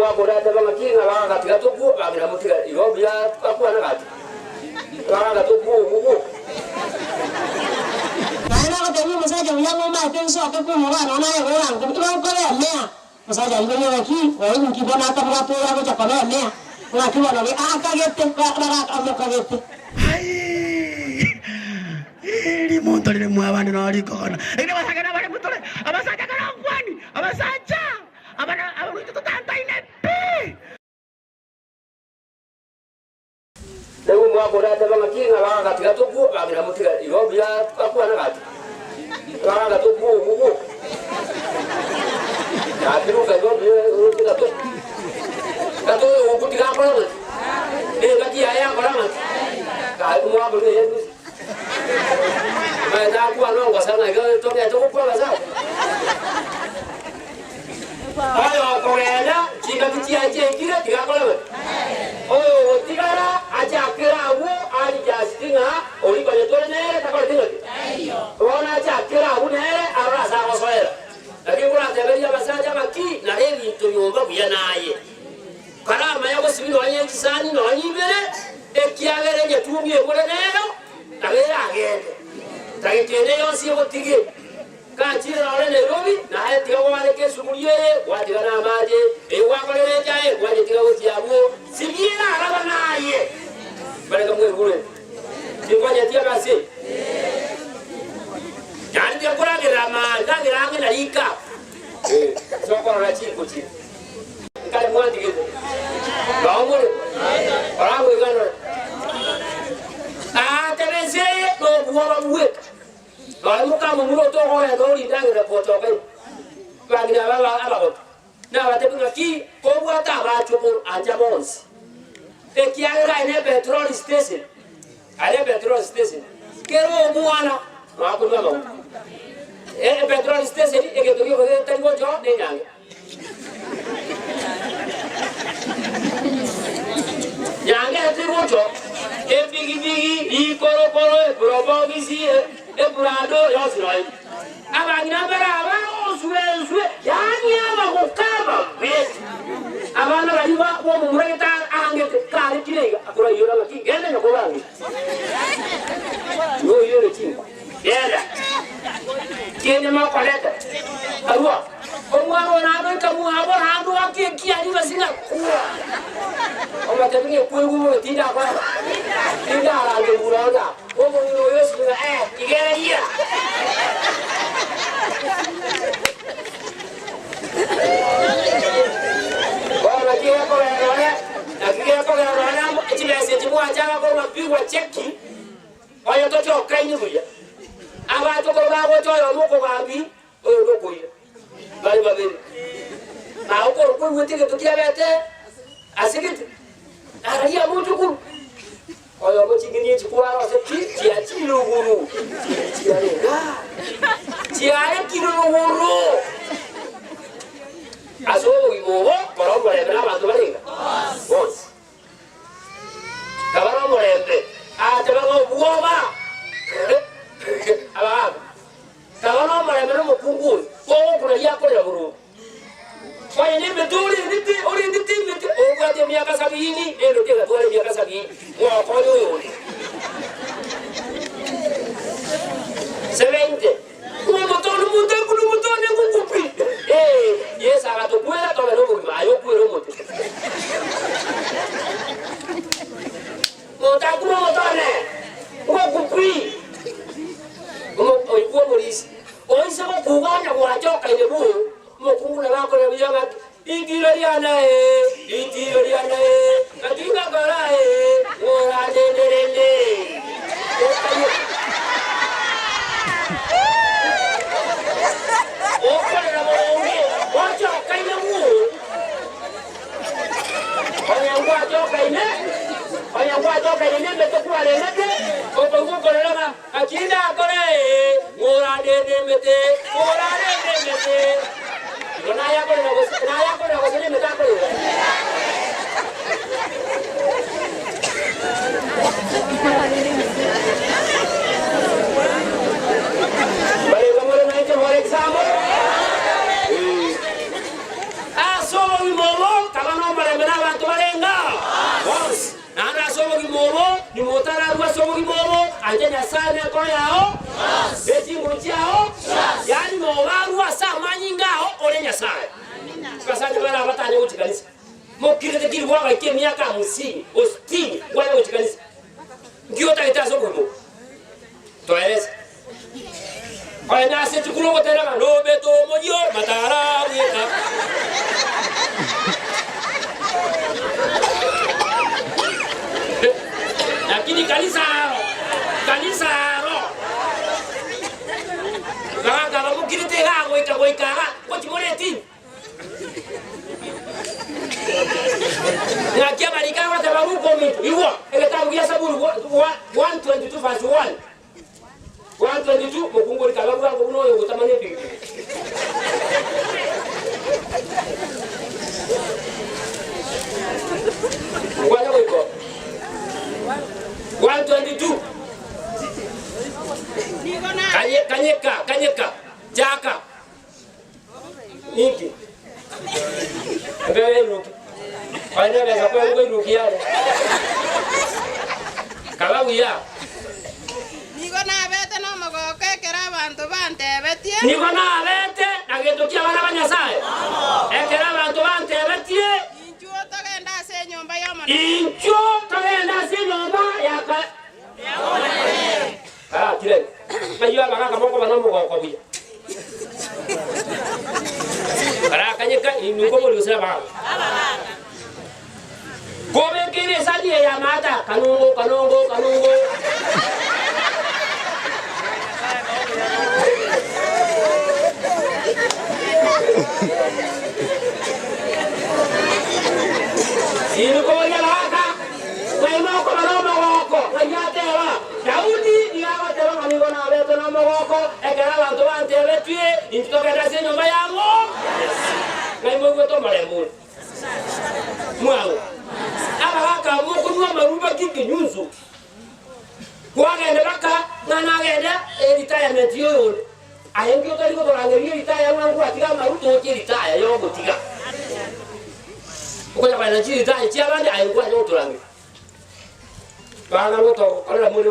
mwako dada kama kinga wanga katika tuku bagira mutiga irobya kwa na kati. Wanga tuku huko. Bana ko temu masaja uyango ma penso ataku mwana na yeye wangu mtu wako leo mea. Masaja ile leo ki wewe mkibona hata mwapo wako cha kwa mea. Unakiwa na akagete kwa amokagete. Ili muntu lile mwabana na alikona. Ile basagana bale mutole. Abasaja kana kwani? Abasaja. Abana aburutu tanta inepi. Leo mwako dada kama kinga wanga katika tuku bagira mutiga irobya kwa na kati. Wanga tuku huko. Akiruka irobya urutira tuku. Kato ukutika kwa. Kati aya kwa mama. Ka mwako ile Maeda kwa longo sana ndio toka tuko kwa sawa. Ayo koela chika kitia je kile tigakola. Oyo tigara acha kira wu ali jastinga oli kwa tole nere takola tinga. Wana acha kira wu nere ara sa kosoela. Lakini kuna teberia basaja maki na heli tuyomba buya naye. Karama yako sibino wanyengi sani no anyibere ekiagere je tumie mure nero. Tagera agende. Tagitene yonsi yotige. Kachira ole Nairobi na haya tiga wale kesu kuliye wadiga na maje wakolele jaye wale tiga wotiabu sigira araba naye. Baraka mwe gure. Tingwanya tia basi. Yani tiga kora gerama ndangira na lika. Soko na chiko chi. Kale mwandi gete. Baongore. Barango igano. Tereseye no buwa buweka. Wale mukamu muroto hoya dori ndangira potoka. Bagina baba ababo. Na batebunga ki ko bwata abacho anja bonsi. Ekiagira ine petrol station. Ale petrol station. Kero mwana mako mama. Petrol station egetoki ko tango jo de nyanga. Nyanga tirocho. Bigi koro probo bisi burado yosiroi abagina baraba oswe yani abagokaba bet abana bariba bo mureta angete kare kirega akora yora maki gende no kobangi no yore kinga yenda kene ma kwaleta arua omwaro na abenka mu abo hando akiki ali basinga kuwa omatabinge kwegu tinda kwa tinda ala de buraga omo yo yesu igera iya wala kia kwa rana akikia kwa rana chilese chimwa chama kwa mapigwa cheki oyo tocho kaini buya aba to ko ba toyo moko gabi oyo loko ya bali babiri na uko ko wote ke tukia bete asikiti araia mtu ku oyo mochigini chikuara se kia chiluguru chiare kiluguru aso ibobo para ngore bela bantu balinga boss kabara morembe ataba ngo buoba aba kabara morembe no mupungu ko kuna yako ya buru kwa nini betuli nditi ori nditi nditi ogwa de miaka 70 ndo tega tuale miaka 70 wa kwa yoyo 70 kuma mtono mutone kukupi yes agato kwela to bero mu ayo kwero moto mota kuma motone kukupi como oikuwa polisi oisa ko kuganya kwa joka ile bu mokungula bako ya biyanga itiloriana katinga kara ora denderende okole na monge wacha kaina mu oyangwa joka ine metokuwa lenete okokuko lema akinda kore ora denderende naya ko na gosini metako bale kamore na ite more exam so mi momo kama anjenya sana ko yao beti ngochao yani mo barua sa manyingao orenya sai kasanya bana batanye uchikanisa mokire te kiri waga ke miaka 50 ostini wala uchikanisa ngio taitazo komo toeleza kwa nasi tukulo kotera no beto mojo matara weka lakini kanisa ro kaka mukirite hawo ikagoikara kwa timoreti na kia marika wa tabaru komi iwo ekatabu ya saburu 122 verse 1 122 mukungori kabaru wangu unoyo utamane bibi Wala wiko 122 Kanyeka Jaka Niki Abewe ruki Aina besa kwa ruki yale Kababu ya Niko na bete no magoke kera bantu bantebetie Niko na bete nagetukia bana banyasaye Ekera bantu bantebetie Inchuo togenda se nyumba ya mwana kile Majua baka moko bana moko buya Para kanyeka inuko mo lusela ba Kobe kire sadi ya mata kanungo Inuko ya baka Kaya moko bana moko kanyate wa Daudi niawa tero manigo na beto na moko ekera bantu bantebetwie intokera se nyumba yango Kaya moko to marembu Mwangu Abaka moko nwa maruba kiki nyuzu Kwagende baka nanagende retirement yoyo Ayengi otaliko torangeria retire wangu atiga maruto ki retire yo gotiga Ukoja kwa nchi retire chia bande ayengi ayo torangeria Bana goto ala muri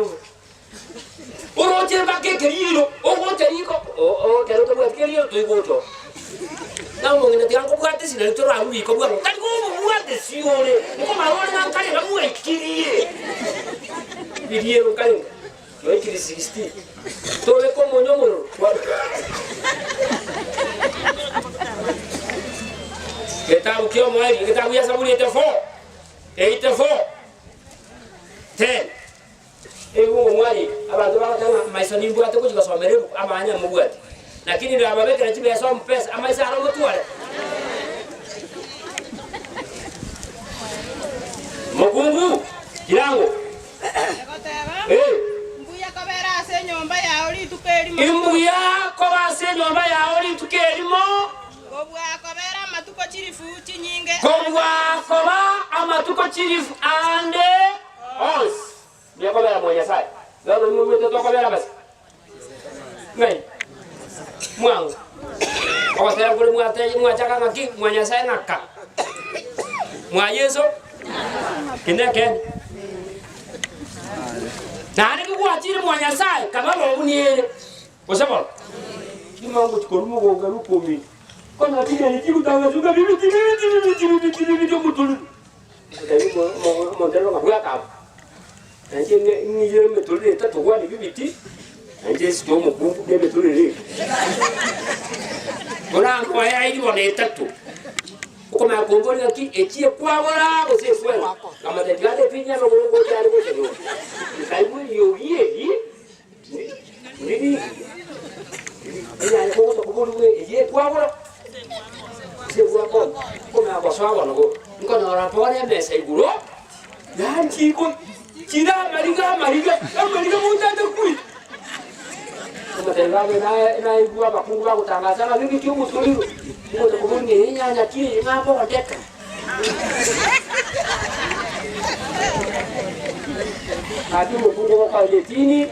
Oroche bakke keriro ogote riko kero to bwa keriro to igoto Namo ngene tiango bwate sile to ra wi ko bwa kali ko bwate siole ko marone na kali na mu ekirie Bidiero kali yo ekiri 60 to le ko monyo moro Ketabu kio mwali ketabu ya sabuni 84 10 Ewo mwali abantu bakatanga maisha nimbu ate kujiga somere amanya mubwati lakini ndio ababeka na tibe yaso mpesa amaisha arongo tuwale Mukungu kirango Mbuya kabera se nyumba ya oli tukerimo Imbuya ko base nyumba ya oli tukerimo Gobwa kabera matuko chirifu chinyinge Gobwa koba amatuko chirifu ande Ons Dia ko bela moya sai Lalo mu weto to ko bela bas Ngai Mwangu Ko tera kule mwachaka ngaki mwanya sai ngaka Mwa Yesu Kineken Nani kuachiri mwanya sai kama robuniere Kusema Kimangu chikorumo gogaru komi Kona tina ni kutanga zuga bibi mutulu Ndani mo ndelo ngabwa ka Anje ni yere metole tatu kwa ni bibiti anje sito mo bungu de metole re Ona kwa ya ili wana tatu Uko ma kongoni ngaki echie kwa wala ko se fuera kama de gade pinya no ngo tare ko tero Kaibu yo ye Nini Ina ko to ko lu ye kwa wala Se kwa ko ma kwa sawa no ko na ra pore mesa iguro Dan chiko Chira mariga mutata kui Kumatengawe na igua bakungu wako tangaza na vingi kiumu tuliru Niko tukumungi nyanya kiri ngapo wateka Hati mukungu wako ajetini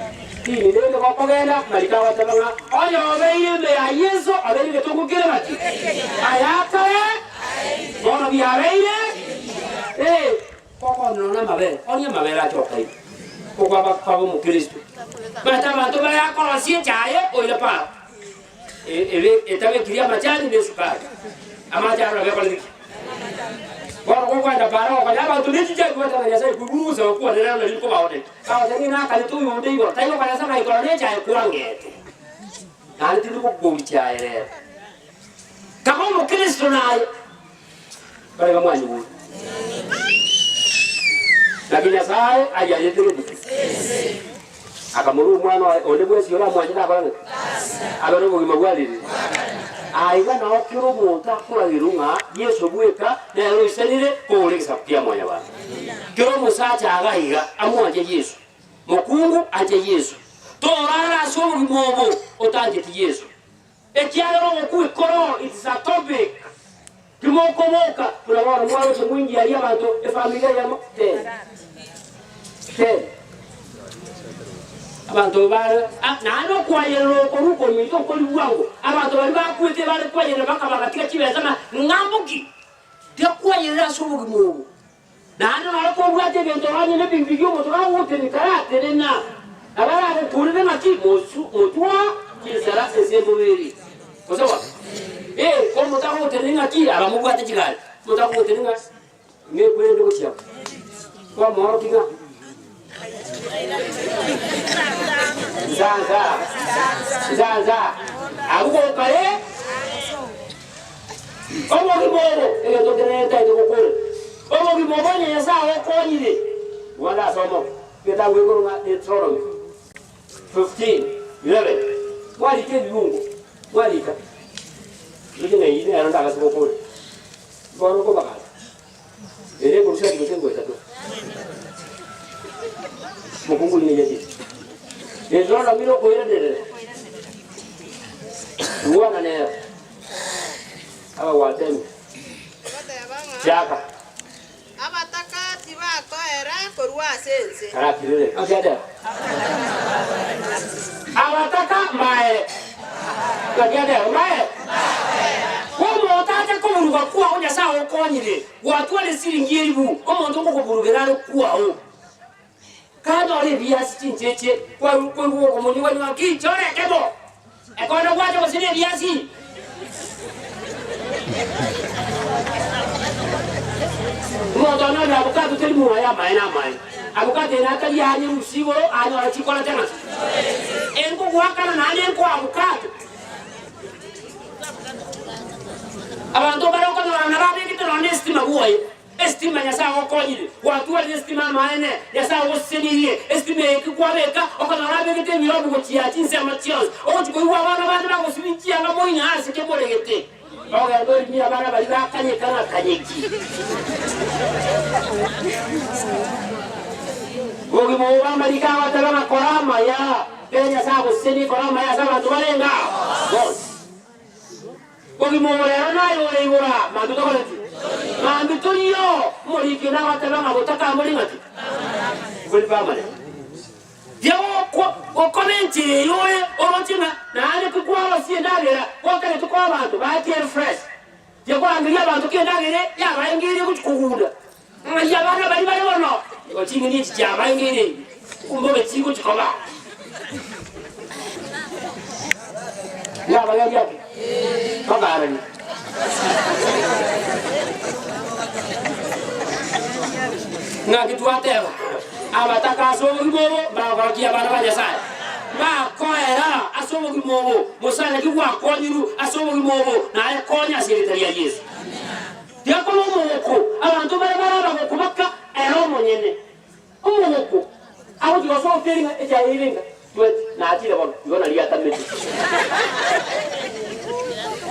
Tini nene kwa kogenda marika watabanga Oyo obeye me ya Yesu Obeye ketungu kire mati Ayakawe Ono bihabeire Koko nona mabere Onye mabere acho kai Koko abakabo mu Kristo Mata bantu baya kwa sie chaye oila pa. Etabe kiria machani de sukari. Ama jara ba kwa liki. Bora kwa kwenda para kwa jaba tu liki je kwa tana yasa kuguru sa kwa nena na liko baode. Ka tani na kali tu yonde yo. Tayo kwa yasa mai kwa ne chaye kwa ngete. Kali tu ko go chaye re. Kama mo Kristo naye. Bale kama anyu. Lakini sasa aya yetu akamuru mwana ole bwesi yola mwanyina bana abano bo magwaliri aiga na okiro monta kula girunga Yesu bweka na ro isanire ko ole kisapia mwanya bana kiro musacha agaiga amwaje Yesu mukungu aje Yesu to rara so mobo otanje ti Yesu ekialo muku koro it's a topic kimokomoka tunaona mwalo mwingi ali abantu familia ya abantu bale nano kwayero koruko mito koliwango abantu bali bakwete bale kwayero bakabakatika kibezama ngambuki te kwayera sobugi mu nano alako bwate bento banye ne bingigyo motora wote ni karate rena abara ko kurebe maki motwa kisara esemboberi kosawa ko motara wote ni ngaki abamubwate kigale motara wote ni ngaki ne kwendo kuchya kwa moro kinga Zanza. Abuko kare. Omo kibobo, ele to teneta ito kokore. Omo kibobo ni yasa ko nyire. Wala somo. Keta wego nga Deuteronomy 15:11. Wali ke lungu. Wali ka. Yine yine ananda ka kokore. Bono ko bakala. Ere kurusha kitengo itato. Mukungu ni yeti. Yezo na miro ko ire dere. Uwana ne. Aba watemi. Chaka. Abataka tibako era korwa sense. Karakire. Akada. Abataka mae. Kakada mae. Komo otaje ko muruga kuwa onya sawo konyire. Watu wale siringi eribu. Omuntu ngo kuburugera kuwa o. Kado le biasi chincheche kwa komoni wani waki chore kebo ekona kwaje basine biasi Moto na abukatu teli mu ya mai na mai abukatu na kali ya ni usigo ano ala chikola tena enko kwakana na enko abukatu abantu baroko na rabe kitoro na estima boy estima ya sawa konyire watu wali estima maene ya sawa seniriye estima ekikwabeka okana rabe kete birobu ko chiatinse amatios ochi ko wa bana bana ba kusibiti anga moinya asike bolegete oga ndo ni abana bali bakanye kana kanyeki ogi mo ba marika watala na korama ya penya sawa seni korama ya sawa tubalenga boss ogi mo lero nayo leibora mandu tokoleti Mambi toliyo muri kina wataba ngabotaka muri ngati. Kuli pamale. Yawo ko comment yoye orotima na ale kukwa wasi ndagera wakale tukwa abantu ba tier fresh. Yako angilia abantu kendagere ya bayingiri kuchikuguda. Ya bana bali bali wono. Ko chingini cha bayingiri. Kumbobe chiku chikoba. Ya bayali yake. Bagara ni. Na kitu ateva abataka asomo gibobo ba kwa kia bana baje sai ba koera asomo gibobo mosana kigwa konyiru asomo gibobo na ale konya secretary ya Yesu dia ko momoko abantu bara ba kubaka ero monyene omoko aho digo so teringa eja iringa na atire bon yona liya tamete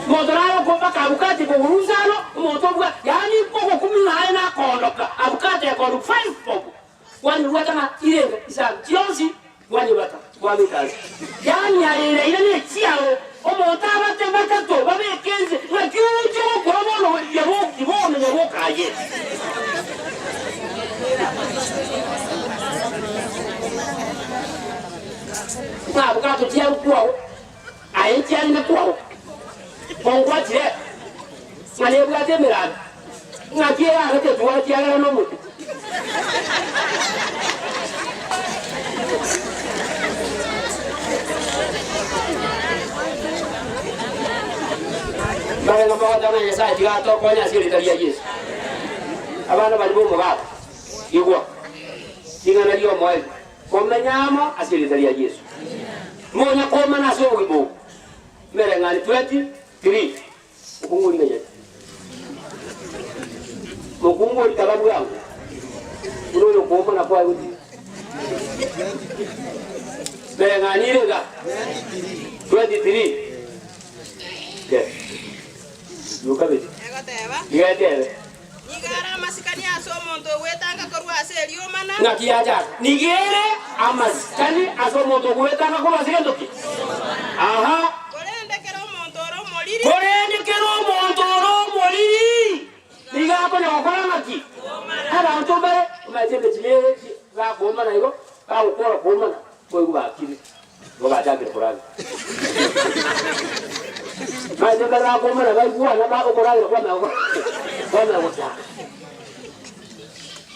Modoraro ko baka abukati ko uruzano umotobwa yani koko kumina haina kondoka abukati ko 5 popo wani wata na irenga isa tionsi wani wata wani kazi yani ya ile ni chiao omota bate bakato babe kenze na kiucho ko bono yabo kibono yabo kaje na abukato tia kwao aiti ali na kwao Bongwa je. Mane bwa te mira. Ngati ya hate tuwa ti ala no mu. kwa ndana ya sai tiga to ko nya siri taria Yesu abana bali bo muga igwa tinga na dio moyo komna nyama asiri taria Yesu monya koma na so wibo mere ngani 23 ukunguri ngeje mukunguri talabu yangu uno koma na kwa yuti mere ngani renga 23 ke yukabe yetebe Nigara masikani asomonto wetanga korwa aseri omana ngakiaja nigere amaskani asomonto wetanga korwa aseri ndoki aha korendekero moliri nigapo ne okora ngaki ara ntombere umajebe chile la goma na igo ka ukora goma na ko ubakiri bogajaje korali maje kara goma na baigua na ba okora kwa na wota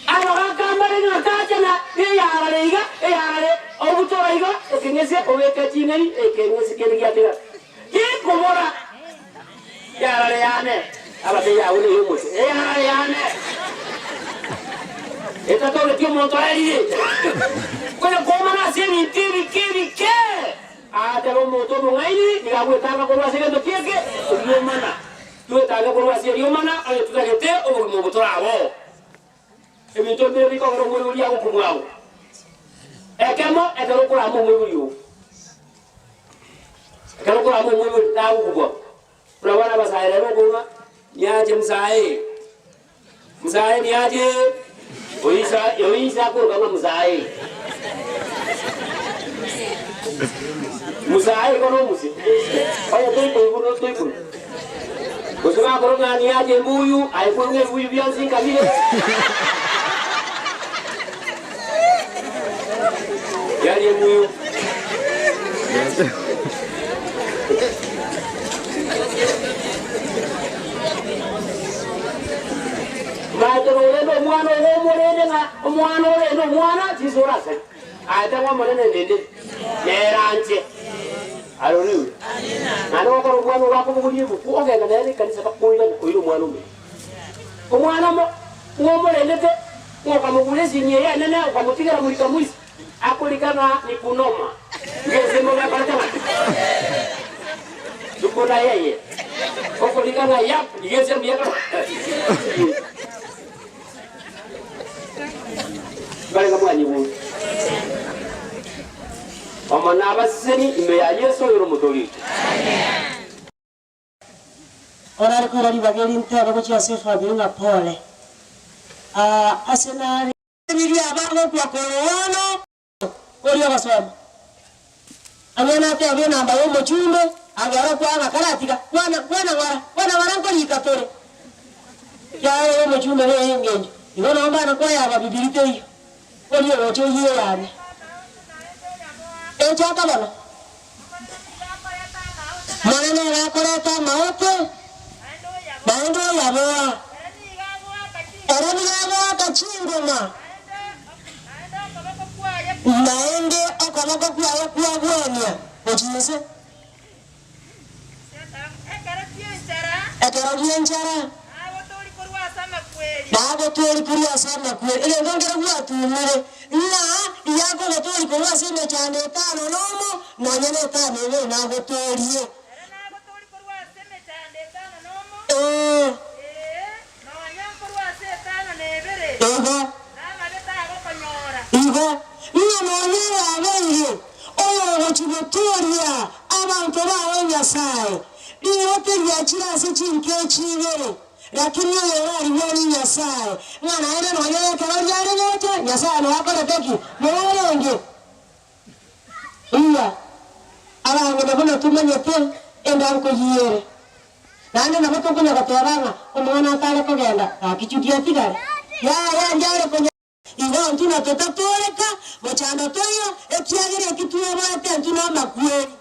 ara kamare na kachana eyarale obutora iga ekengese obeka chineri ekengese kenigatira kikobora yarale yane abate ya ule yumuse yarale yane eta tole tio montoeli kwena goma na semi kiri ke ate bo moto ngaini nigabwetanga korwa segendo kieke yomana tuetanga korwa seri yomana ayo tutagete obumo butorabo ebintu biri ko ngoro muri ya kukumwawo ekemo ekero kula mu muri ekero kula mu muri tawo kubwa Prawana basaya leo bunga niaje mzae niaje oisa kwa kama mzae kono musi oya toi kusema korona niaje mbuyu aifunge mbuyu byanzi kabile yaje mbuyu Matorolendo mwana omulende mwana tisorase ate kwa molene ndende neranje aloni nano ko mwana wako bulibu kuogenda nene kanisa bakuira kuiro mwana umwe omwana ngomolende te ngoka mugulezi nyeya nene kwa mutigara mulika mwisi akulikana ni kunoma ngeze moga baraka dukona yeye okulikana yap ngeze miyaka bale kama nyibu omana abaseni ime ya Yesu yoro mutoli Ora ko ri bageri ntero ko Yosefu binga pole asenari biri abango kwa korona ori abasoma amena te abena ambayo mochumbe agara kwa akaratika wana warango likatore ya mochumbe he ngenje ngona ambana kwa ya bibirite hiyo ori ocho hiyo yani chaka bana mwana na korata maoto bando ya boa era nigawa kachingoma naende akabako kwa bwana ojise ekara bienjara Bago tori kuria sana kwe ile ngongera kwa tumire na yako gotori kuria sana chane tano nomo na nyene tano we na gotori na gotori kuria sana chane tano nomo na wanyam kuria sana tano nebere na mabeta agokonyora ina mwana abenge oyo gochigotoria abantu bawe nyasaye iyote byachira se chinke chibere lakini yeye alioni nyasaye mwana ene no yeye karo yale wote nyasaye no akora teki mwelenge abantu babona tumenye pe enda ko yiyere nane na bato kunya gatoranga umwana atale kugenda akichukia tigare ya njare ko ingo ntuna totatoreka bochanda toyo ekiagire kituwa bate ntuna makweli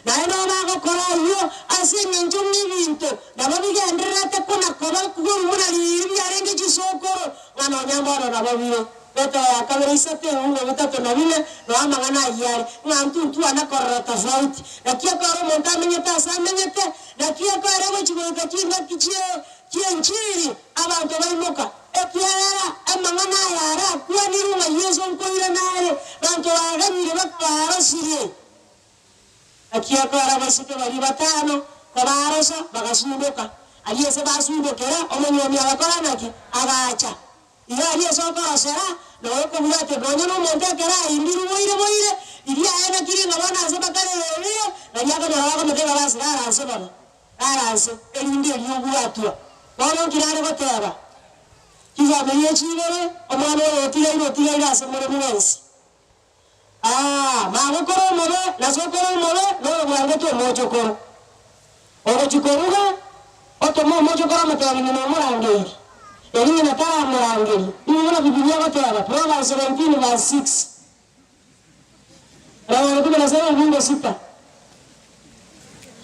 naenda bago kora yo asinye njumi bintu nababigenderera te kuna koba kugumuna libi arenge gisokoro ngano nyambaro nababiro Beta ya kabiri isate ungo bitatu na bine no amangana yari. Ngantu anakorora tofauti. Na kia karo monta menyeta sa menyete. Na kia karo mochiboka kinga kichie nchiri abantu baimoka. Ekiara amangana yara kwa niruma Yesu nkoire nare. Bantu bagamire bakara sire. Akia karo basike bari batano kabarosa bagasundoka. Aliyese basundokera omonyomi abakora naki abacha. Ira aliyese okorosera no okubwate bonyo no montekera indiru boire iria ena kiri ngabana asebakare lewe na yaka na wako mutega basi aranse baba aranse elindi eliyobwatua wano kirare goteba kiza meye chibere omwana otira ira asemore mwensi magokoro mobe nasokoro mobe no mwango to mojokoro ogochikoruga otomo mojokoro mutari ni murangeri Eli nataka murangeri. Niona Biblia goteba Proverbs 17 verse 6. Rawa ndio nasema Mungu 6.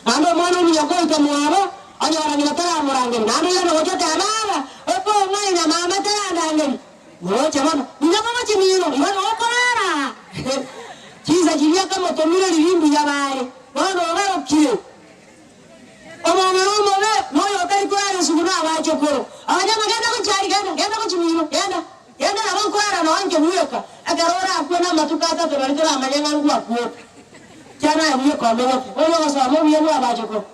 Ando mwana ni yako itamwaba, anyara ninataka murangeri. Nando yana wajata baba. Opo mwana na mama tana ndani. Mmoja mama, ninapoma chimiro, yana okorara. Kiza jilia kama tomira lilimbi ya bare. Wana wao kile. Omwana mobe moyo kali kwa suguna abachokoro. Abanyama genda kuchari genda kuchimiro genda nabankwara nanje mweka agarora akona matukata tobarira amanyanga ngwa kuota cyana yabuye kwamenya oyo basamo biye abachokoro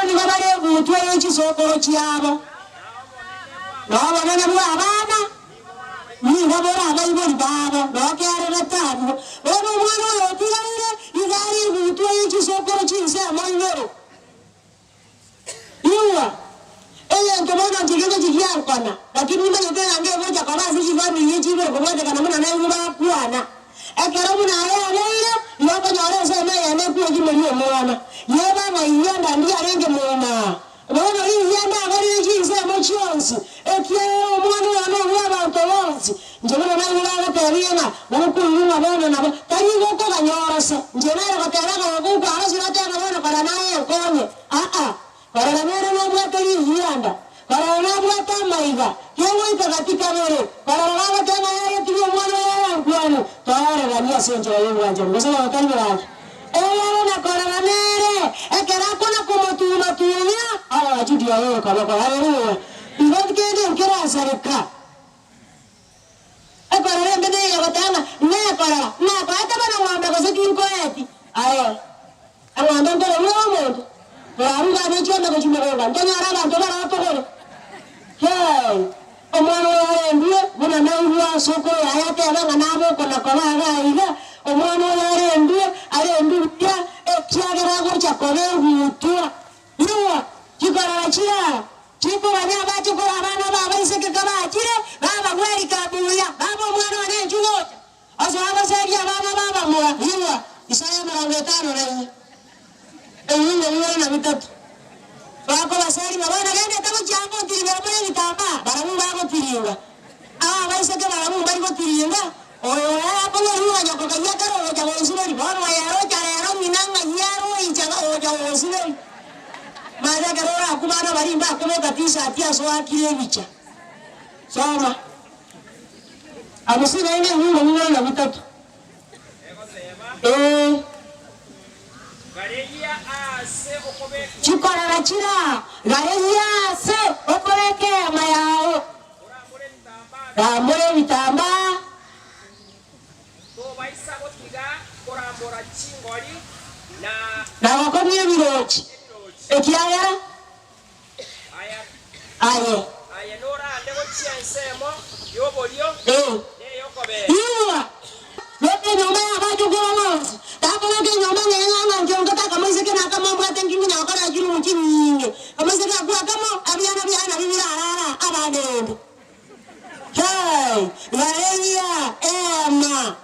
ni babare butwe y'ikisokoro cyabo nabo nene bwa abana ni ngabora abayibori babo bakere batanu ono mwana oyo tirire igari butwe y'ikisokoro cyinse amayoro Iwa, ntomona njigenge jigiarkwana, lakini mimi ndio ndio moja kwa basi jivani yejiwe kwa moja kana mwana naye ngaba kuana. Ekero muna ale ile, yoko nyore sema yane kuwa jimeliyo mwana. Yeba na yenda ndio arenge mwana. Bwana hii yenda bari jinse mochionsi. Ekero mwana yana ngaba ntolonsi. Njemana naye ngaba teriena, buku yuma bwana na tani ngoko kanyorasa. Njemana kataraga buku arasira tena bwana kana naye konye. Para mere no mwata ni yanda. Para na mwata maiga. Yewo itakatika mere. Para na mwata na yeye tiyo mwana ya kwani. Tayari gania senjo yewo anje. Ngosema wakati wake. Na para mere. Ekera kuna kumotuna tuya. Ajudi ya yewo kama kwa haleluya. Ibadi kende nkera sarika. Para rembe ne ya watanga. Na para hata bana ngombe kwa siki nko eti. Ayo. Ngombe ndo mwomo. Arunga nechonda kuchimeronga ndanyara bantu baratokole hey omwana wa ndiye buna nayo soko yayate abanga nabo kona kobaga ila omwana wa ndiye ale ndiye ekyagera ko chakole hutua niwa kikara chia chipo banya bacho ko abana baba iseke kaba chire baba gweri kabuya baba omwana wa njugocha asa abaseria baba mura niwa Isaya 45 na Eyinga mwere na bitatu. Bako basari babana gende kama cyangwa tiringa muri bitamba baramu bako tiringa. Baiseke baramu bako tiringa. Oyo hapo ruwa nyako kanya karo ja wosuri boro yaro jarero minanga yaro injaga ja wosuri. Mara garora akubana barimba kumoka t-shirt so akire bicha. Soma. Amusina ine mwere na bitatu. Chikora chira gareya se okoreke mayao ramore bitamba to baisa gotiga korambora chingori na wakonie birochi ekiaya aya nora ndego chiensemo yobolio ne yokobe iwa yote nyoma abajugura wanzi takoleke nyoma ngenganga njonga takamazeke nakamambwa tengingi nakora jiru mukinyinge kamazeke kwa kama abyana bibirara abadende hey gareya ema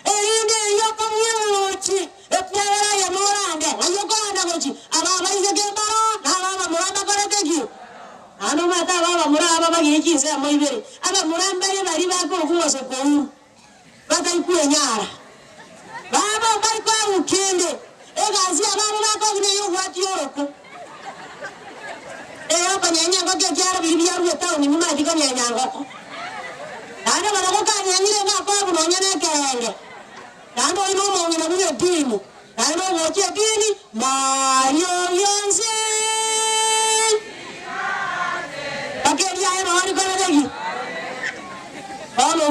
erinde yokomyechi epyara ya morande ayokanda gochi ababaizeke baro na muranda koreteki ano mata baba muraba bagiki se moibere aba murambere bari bako kuwase ko bakaikuye nyara baba barikwa ukende egazi abantu bako ne yo wati yoroko banyanya ngoke cyara biri byaruye town ni mama dikani ya nyangoko ndio bana kwa nyangire ngako kunonyana kelenge ndio ino mongina kuye dini ndio wote dini mayo yonse akeli ya eno wali kwa degi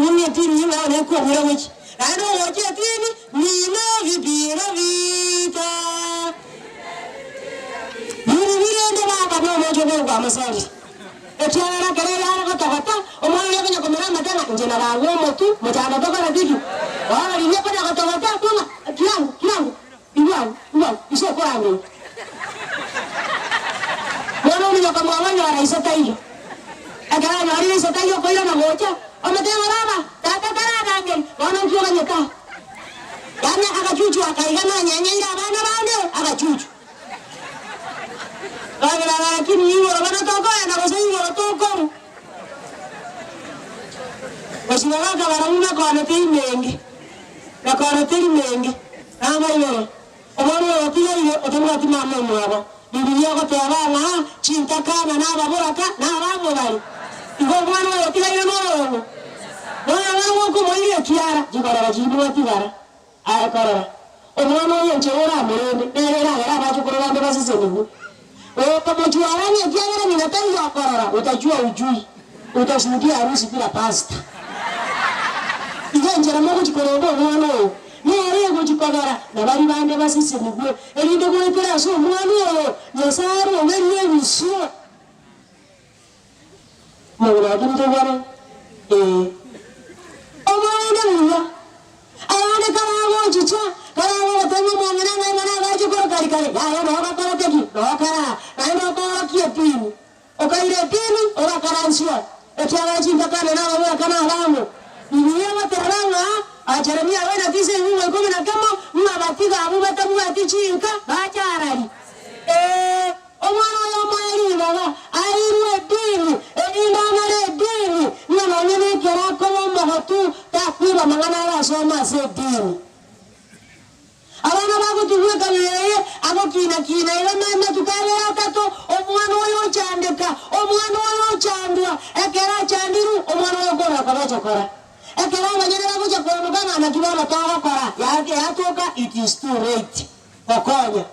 mwenye dini yule anakuwa mwichi ndio wote dini ni vipira vita ndio baba ndio mmoja kwa masali etiara kelele ara kotokota omwana yakenya komera matana njena bawo motu mutanda tokora diku wala liye kwa kotokota tuma kilangu iwa isho kwa ame wana ni kama wanya wala isota hiyo agara nyari isota hiyo kwa na mocha ometema baba tata tara ngeni wana mkiwa nyota yana akachuchu akaigana nyanyaira bana bande akachuchu lakini hiyo wanatoka na kwa hiyo wanatoka washirika wanauna kwa natei mengi na kwa natei mengi kama hiyo omwana wotiyo hiyo otamati mama mwaba bibilia ko tebana chintakana na baboraka na babo bali igo mwana wotiyo hiyo no wana ko moile kiara jibara jibu tibara aya korora omwana oyo nchora murende nerera era bachukuru bande basise nibu kama juarani akiangalia ninataka kukorora utajua ujui utashuhudia harusi bila pasta igenjera mo kuchikorogo mwana nere kuchikorora na bali bande basise mugwe elinde kuletera so mwana yesaro ngene biso mwana ndongwana omwana muya ayane kama chicha kama tamu mwana na gachukuru kali ya na bakara teki bakara ndio kwa kiepini okaire pini ora karansia etiara chintakana na wao kana alamu niye wateranga ajarania wena tise huwa kumi na kama mabatiga abubata bwati chinka bajarari omwana yo mwali baba airwe pini elinda mare pini na nyene kera kwa mhotu takwira mangana la soma se dini abana bagutuweka yeye abokina ile mama tukale atato omwana oyo chandeka omwana oyo chandwa ekera chandiru omwana oyo kora kabachakora ekera banyere babuja kwa mugana na kibara tawa kora yatoka it is too late okonya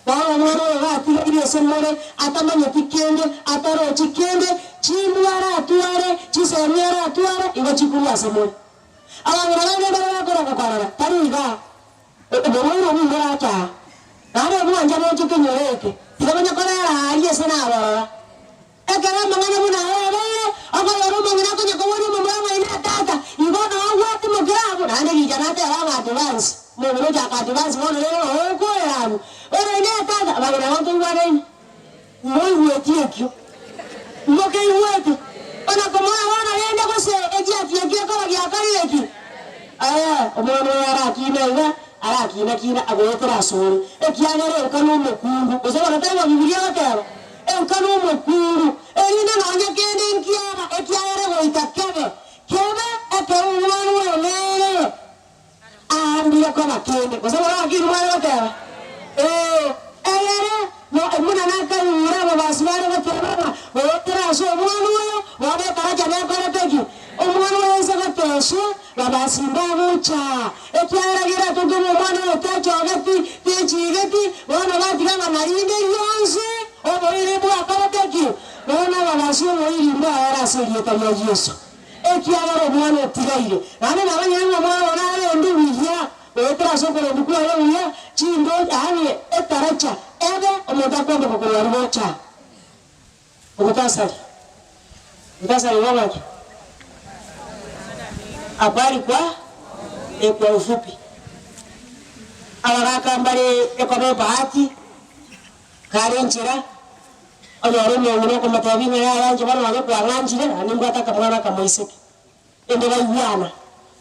kwa mwana oyo batire ile semore atamanya tikende ataro chikende chimwara atuare chisemera atuare igo chikuria semore abana bana bakora kora tariga eboro ni murata nare mwanja mo chikenyoreke tigabanya korera aliye sana baba ekara mangana muna ere akayaro mangana ko nyakowani mama ina tata ingona wati mugrabo nane gijanate aba advance mo bero jaka advance mo leo ko yamu ere ina tata bagana wantu ngane mo wetiekyo mo ke weti ona kama wana yenda ko se eji ati ko ya kariyeki aya omwana yara kinenga kina agotera sori ekiagere ukano mukundu uzabona tawa bibilia bataba ukano mukundu erina nanya kende nkiaba ekiagere goitakebe kebe ekeumwanu wenere ambia kwa kende uzabona akiru mwana bataba eyere no emuna naka uraba basibare bataba otera so mwana uyo wabe taraja na kwa teki omwana wese batesho babasimba bucha ekyaragira tugumu mwana otacho agati techigeti wana batigana marinde yonse oboire bwa karateki wana babasho oyirimba ara serieta ya Yesu ekyagara mwana otigaire nane nabanyanga mwana onare ndubiya otra sokoro ndukwa yeya chindo ani etaracha ebe omotakwenda kokora rubocha omutasari wabaki habari kwa ufupi awaraka mbali ekono bahati kare nchira onyare mwenye ko matabine ya yanje bana wage kwa nganjire animba takamwana kamoiseke ende bayana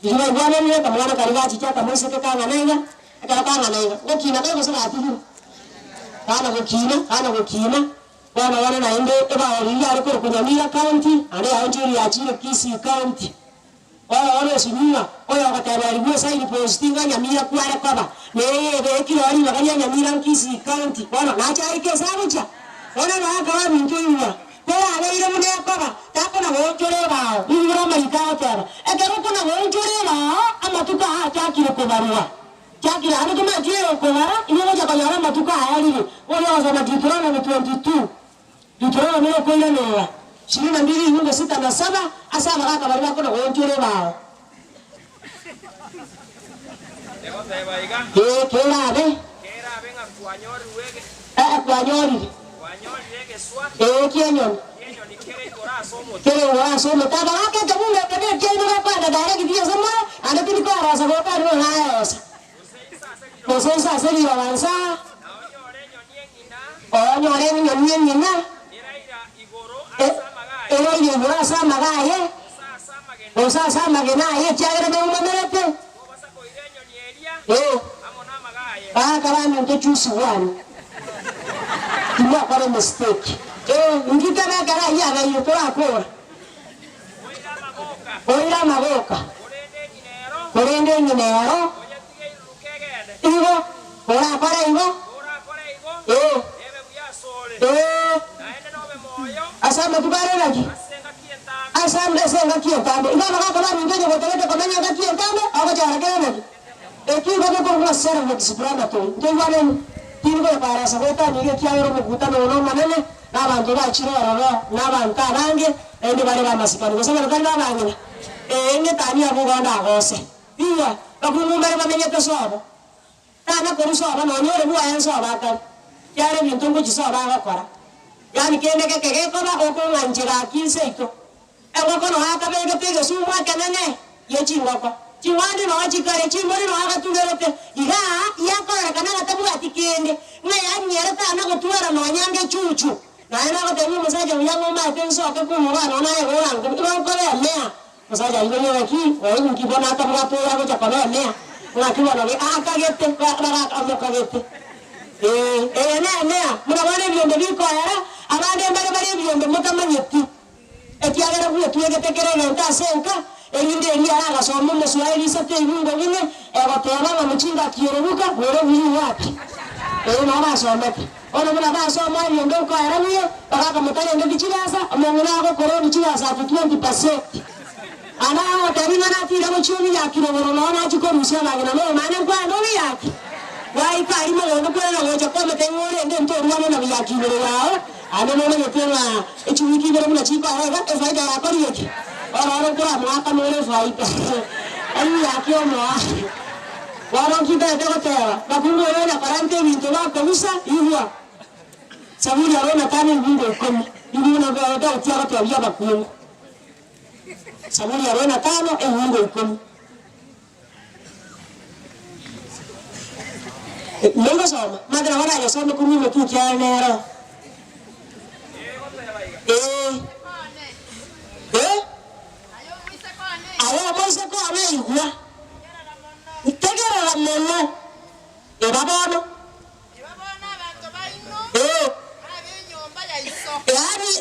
ndiba bwana ni kamwana karigachi cha kamoiseke kanga nenga akakanga nenga ngokina kwa sema atiru kana gokina wana na ende eba oringa ari ko kunyamira county ande anjiri ya chiro kisi county wale sinyuma oya wakatari mwe saidi postinga nyamira kware kwaba neye bekiro ari bakanya nyamira kisi county wana nacha ike sabucha wana na akawa mintuwa Kwa ile mune koba tako na wonjore bao ibiro marika tera ekero kuna wonjore bao amatuka ha chakire kubarua chakire ano tuma tie kubara ile moja kwa yara matuka haya lili wale wasoma Deuteronomy na 22 Deuteronomy ile kwenda newa 22 nyumba 6 na 7 asa baraka barua kuna wonjore bao kera be kwanyori kienyon kere wa so me taba ake tabu me kede kienyo na panda dare kidia sama ande tini ko rasa ko ta ro na osa ko so sa se ri avanza o nyore ni nyina era ile gora sa magaye o sa magena ye chagere be uma merete kama ndio chusi wani kimwa kwa mistake ngitana gara ya ga yutora ko oira maboka orende nyinero igo ora para igo asama tubare lagi asama senga kientando ina na kama ningeje botelete kwa nanya kientando au jara gani ekiba ko sera mo displana to ndio tingo para sabota nige kiaro muguta no manene n'abantu bacirora n'abantu abange ende bari bamasikana gusa bari babangina enge tani abo gonda hose biya bakumu bari bamenyete sobo tana ko sobo no nyore buwa en sobo aka yare bintu ngo gisobo agakora yani kende keke ko ba ko nganjira kinseito ego ko no aka bege pege sumwa kanene yechingoko chiwandi no chikare chimbori no aka tugerete iga yakora kana tabu atikende nga yanyere tana ko tuara no nyange chuchu na ina ko temu musaja uyango ma tenso akakumubana naye orangu tuko ya mea musaja ngoni waki oyi nkibona ata mwato yako cha kwa mea ngakiwa na akagete bara amokagete na mea murabane byombe biko yara abande mbare byombe mutamanyeti etiagera kuye tuyegete kerene ntasenka elinde eri ara somo muswahili sate ibungo bine egoteba bamuchinga kiyeruka bore biri wapi na basomete ono muna basoma byombe ko yara niye baka mutare ndo bichirasa amongona ko koroni chirasa 20%. Ana terima na tira mo chumi ya kilo boro na chiko rusia bagina no mane kwa ndo yaki wai kai mo no kwa na ngoja kwa metengore ndo ndo ruwa na ya kilo yao ana no no tena echu wiki boro na chiko ara ga faida ya kori yake ora kwa mwaka no le faida ai ya kio mo waro kita ndo kwa bakungo na parante vinto wa kabisa hiyo saburi arona tani vingo komi ndio na kwa ndo tiara kwa ya bakungo saburi 45 ehungo 10 lengo soma madra wala yo soma kunyo tu kianero ayo moise ko ame igwa itegera la mono babano bantu baino abenyomba ya iso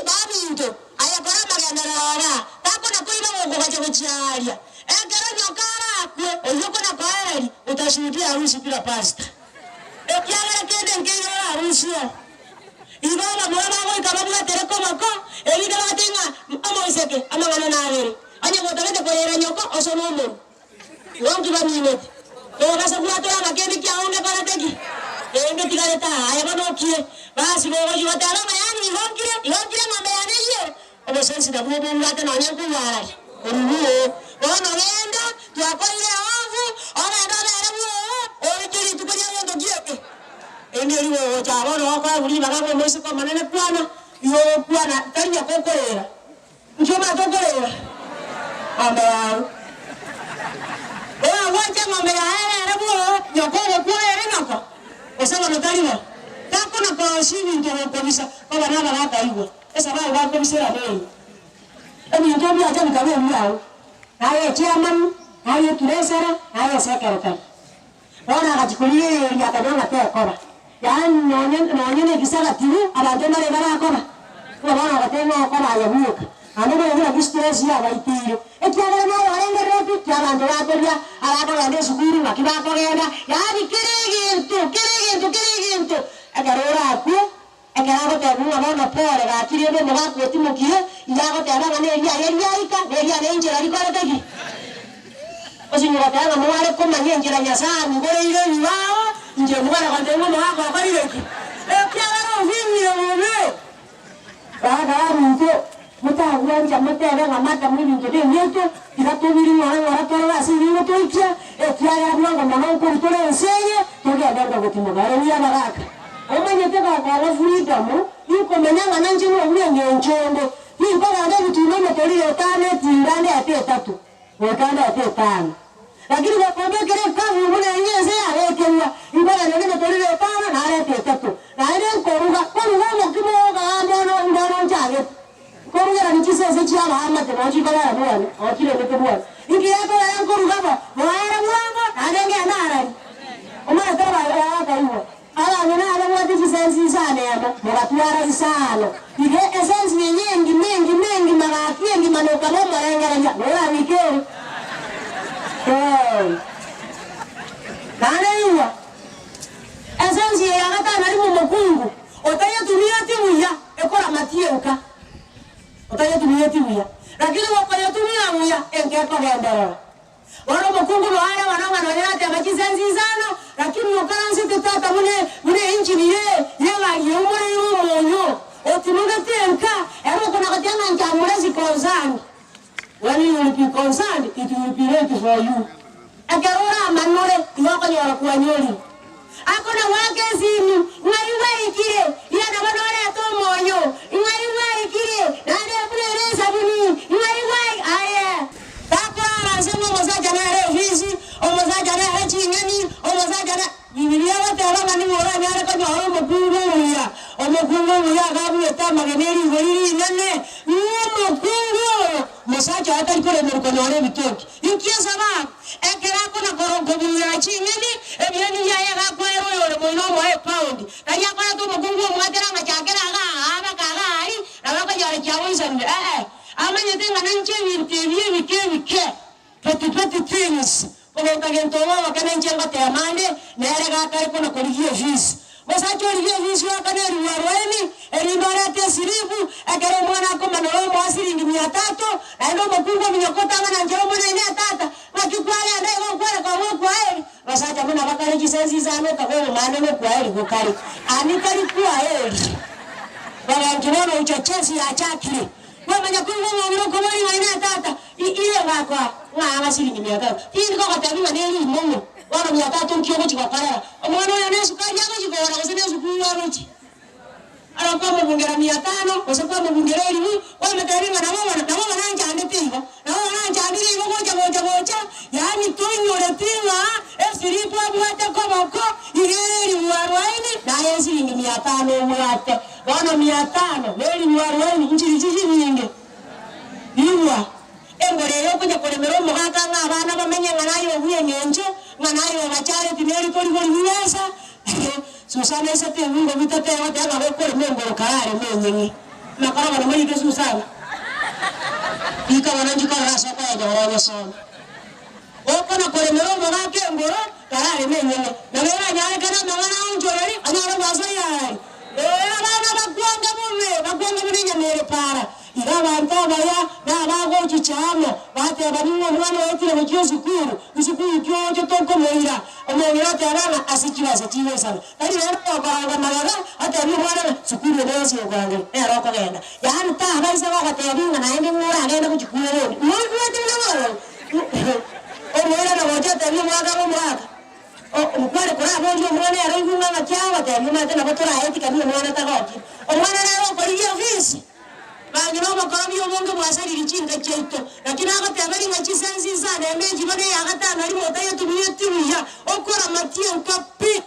babinto aya para magandara takona kuiba ngo bachabucharia egera nyokara akwe oyoko na kwaeri utashuhudia harusi bila pasta ekiagera kende ngiro harusi ibana mwana wangu ikababwa tereko mako elida batinga amoiseke amangana na abere anya gotabete koyera nyoko osonomo wangu bamine kasa kuatoa makeni kiaonge para teki enge tigaleta aya banokie basi bogo jiwatala mayani ihongire ngombe yaneye obosensi da bubu ngate na nyangu yara oruwo ona lenda twakoire ovu ona ndabera buo oritiri tukonya ndo kieke ende riwo chabona kwa buli bagago mwese kwa manene kwana yo kwana tanya kokorera njoma kokorera amba yao wacha ngombe ya buo nyokoro kuere nako osaba notariwa tako na kwa shini ndio kabisa kwa bana baba iwo esa ba wa komisera leo eni ndio bia jamu kabe mlao naye chairman naye turesera naye secretary ona akachikulie ya kadona kwa kora yani nonyene kisala tiru abantu nare bara kora kwa bana watenga kora ya buka anebo ngira distress ya baitiro ekiagera no warenge retu abantu bakoria abana bande sukuru bakibakogenda yani kirigintu agarora aku ekarago tebu abona pole gakiri ndo mugako timukire ilago tena ne yaika ne njira rikore tagi osinyura tena mwale koma njira nyasa ngore ile iwao nje mwana kwa ndengo mugako akalireki kyara vinyo mume baba mtu mutawanja mutera ngamata mwingi ndio nyeto iratubiri mwana waratora asiri mutoikia kyara bwango mwana uko tole ensenye toge adaga gotimugare ya baraka omanye tega kwa freedom yuko menyanga nanje no uyenye nchombo hii bana ndio tunaona tolile tane tirande ate tatu wakanda ate tano lakini kwa kile kazi mbona yenyewe awekewa ibara ndio tolile tano na ate tatu na ile koruga kimoga ambono njage koruga ni kisese cha mama tena chibala bwana akile ndio bwana ingiapo ya koruga ba mwana mwango adenge anara omara tara ya hiyo ala ngana wati kisensi sana yabo muratuara isano ige essence mengi marakie manoka no marengera bora mikeri kana hiyo essence ya gata nari mu mukungu otaya tumia timuya ekora matieruka otaya tumia timuya lakini wakaya tumia muya enkeko gendera waro mukungu no ara wananga no yate amakisensi sana lakini mukaransi tutata mune inchi niye yela yomore yomonyo otimuga tenka ero kuna katanga nkamurezi concern when you will be concerned it will be ready for you agarora manore iwako nyora kwa nyori akona wake zinu ngaiwe ikire yana manore atomonyo ngaiwe ikire nade kuleleza buni ngaiwe aye takora sema mozaja na refisi omozaja na chingani omozaja na Biblia watala ni mora nyara kwa nyoro omukungu ya gabu eta mageneri ngoriri nane omukungu mosacha hata ikore kwa nyoro bitoki inkia saba ekera kuna korongo buya chingeni ebyani ya ya kwa yoro moino moe pound tanya kwa to mukungu mwatera ngachakera ga aba kagari na bako yare chawiza amanye tenga nanche wike petty things Oga gentowa wakana nchenga te amande nere ga kare kuna koligie fees mosacho ligie fees wakana ruwarweni elimara te siribu akere mwana ko manolo mo asiringi 300 endo mukungu minyokota ngana njero mwana ine tata makikwale ndego kwale kwa moko ae mosacho mwana bakare kisenzi zano ka ko mwana no kwa ele gokari ani kali kwa ele baba nginono uchochezi ya chakiri Mama nyakungu ngomiro ko mwana ine tata ile ngakwa ngaba siringi 300 tindi ko katabiwa neli mumu wana 300 nkiyo chikakara omwana oyo nesu kali yako chikora kusene sukuru aruchi ala kwa mubungera 500 kusakwa mubungera elimu wame taringa na mama nanja andetinga na mama nanja andiri moja yani tunyore tinga efiripo abwate ko boko ireri warwaini na yesi siringi 500 mwate wana 500 neli warwaini injiri nyingi iwa engore yo kuja kolemero mugaka ngabana bamenye nganayo buyengenje nganayo bachare tineri kori wiyesa susana ese te ngo bitate wate aba ko remengoro karare menyengi nakara bana muri ke susana ika wananji karasa kwa jawara sana okona kolemero mugaka ngoro karare menyengi na bera nyare kana mwana unjoreri anyara basaya bana bakwanga muri nyamere para Irabanta baya nabago chichamo bate abaningo mwana wetire mu sukuru usukuru kyoje toko moira omoira tarana asikibaza tiwesana kali rero kwanga malaga ate ni mwana sukuru nezi okwange ero kogenda yani ta abaisa bakatebinga naende mwana agenda ku chikuru muri kuwetira nawo omoira na wote tani mwaka omukware kora bonjo mwana yari nganga kyawa tani mwana na batora etika ni mwana tagoki omwana rero koriye ofisi Bagino bakarabi omongo mwasari lichinga cheto lakini agate abari ngachisenzi sana emeji bane agata nari mota yetubiye tibuya okora matie nkapi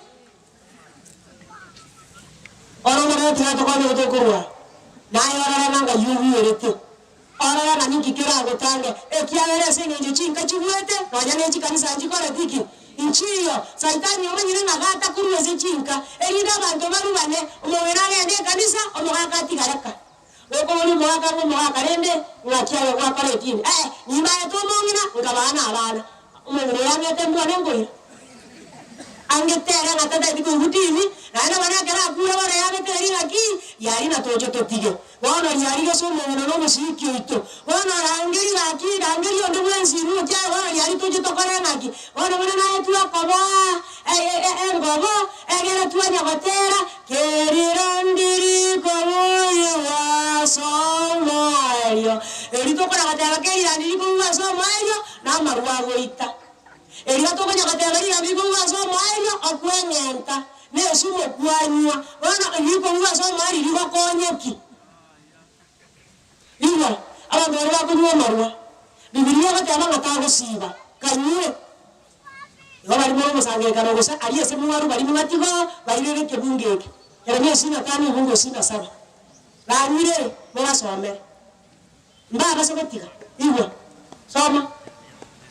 oro mara tata kwa nyoto kurwa nayo ara nanga yubi erete ara na ninki kira gotange ekiavere senye chinga chibwete wajane chikanisa chikora diki inchiyo saitani omanyire nagata kurweze chinga erida bantu barubane omowera ngende kanisa omogaka tigareka Loko muri mwaka rende ngakiawe kwa paretini nyimba yetu mongina ngabana abana umwe yamete mwana ngoira angetera ngatata ndiko gutini na bana kera kura bara yabe teri ngaki yari na tojo totige wana yari gaso mwana no musiki ito wana rangeri ngaki rangeri ondo mwenzi ru kya wana yari tojo tokore ngaki wana bana na tu akaba ngobo egera tu anya batera kerirandiri koyo wasomayo erito kora batera kerirandiri koyo wasomayo na marwa goita Eria toka nyakategari ya bigo waso mayo akwenyenta ne sumo kwanywa wana yipo waso mari liba konyeki Iwa abantu bari bakunywa marwa Biblia batama ngatago siba kanywe Bari mo musange kana gosa ari ese muwaru bari mumatigo bari reke kebungeke Yeremia 5 Mungu 7 Banyire mwasome Mbaba sokotika Iwa soma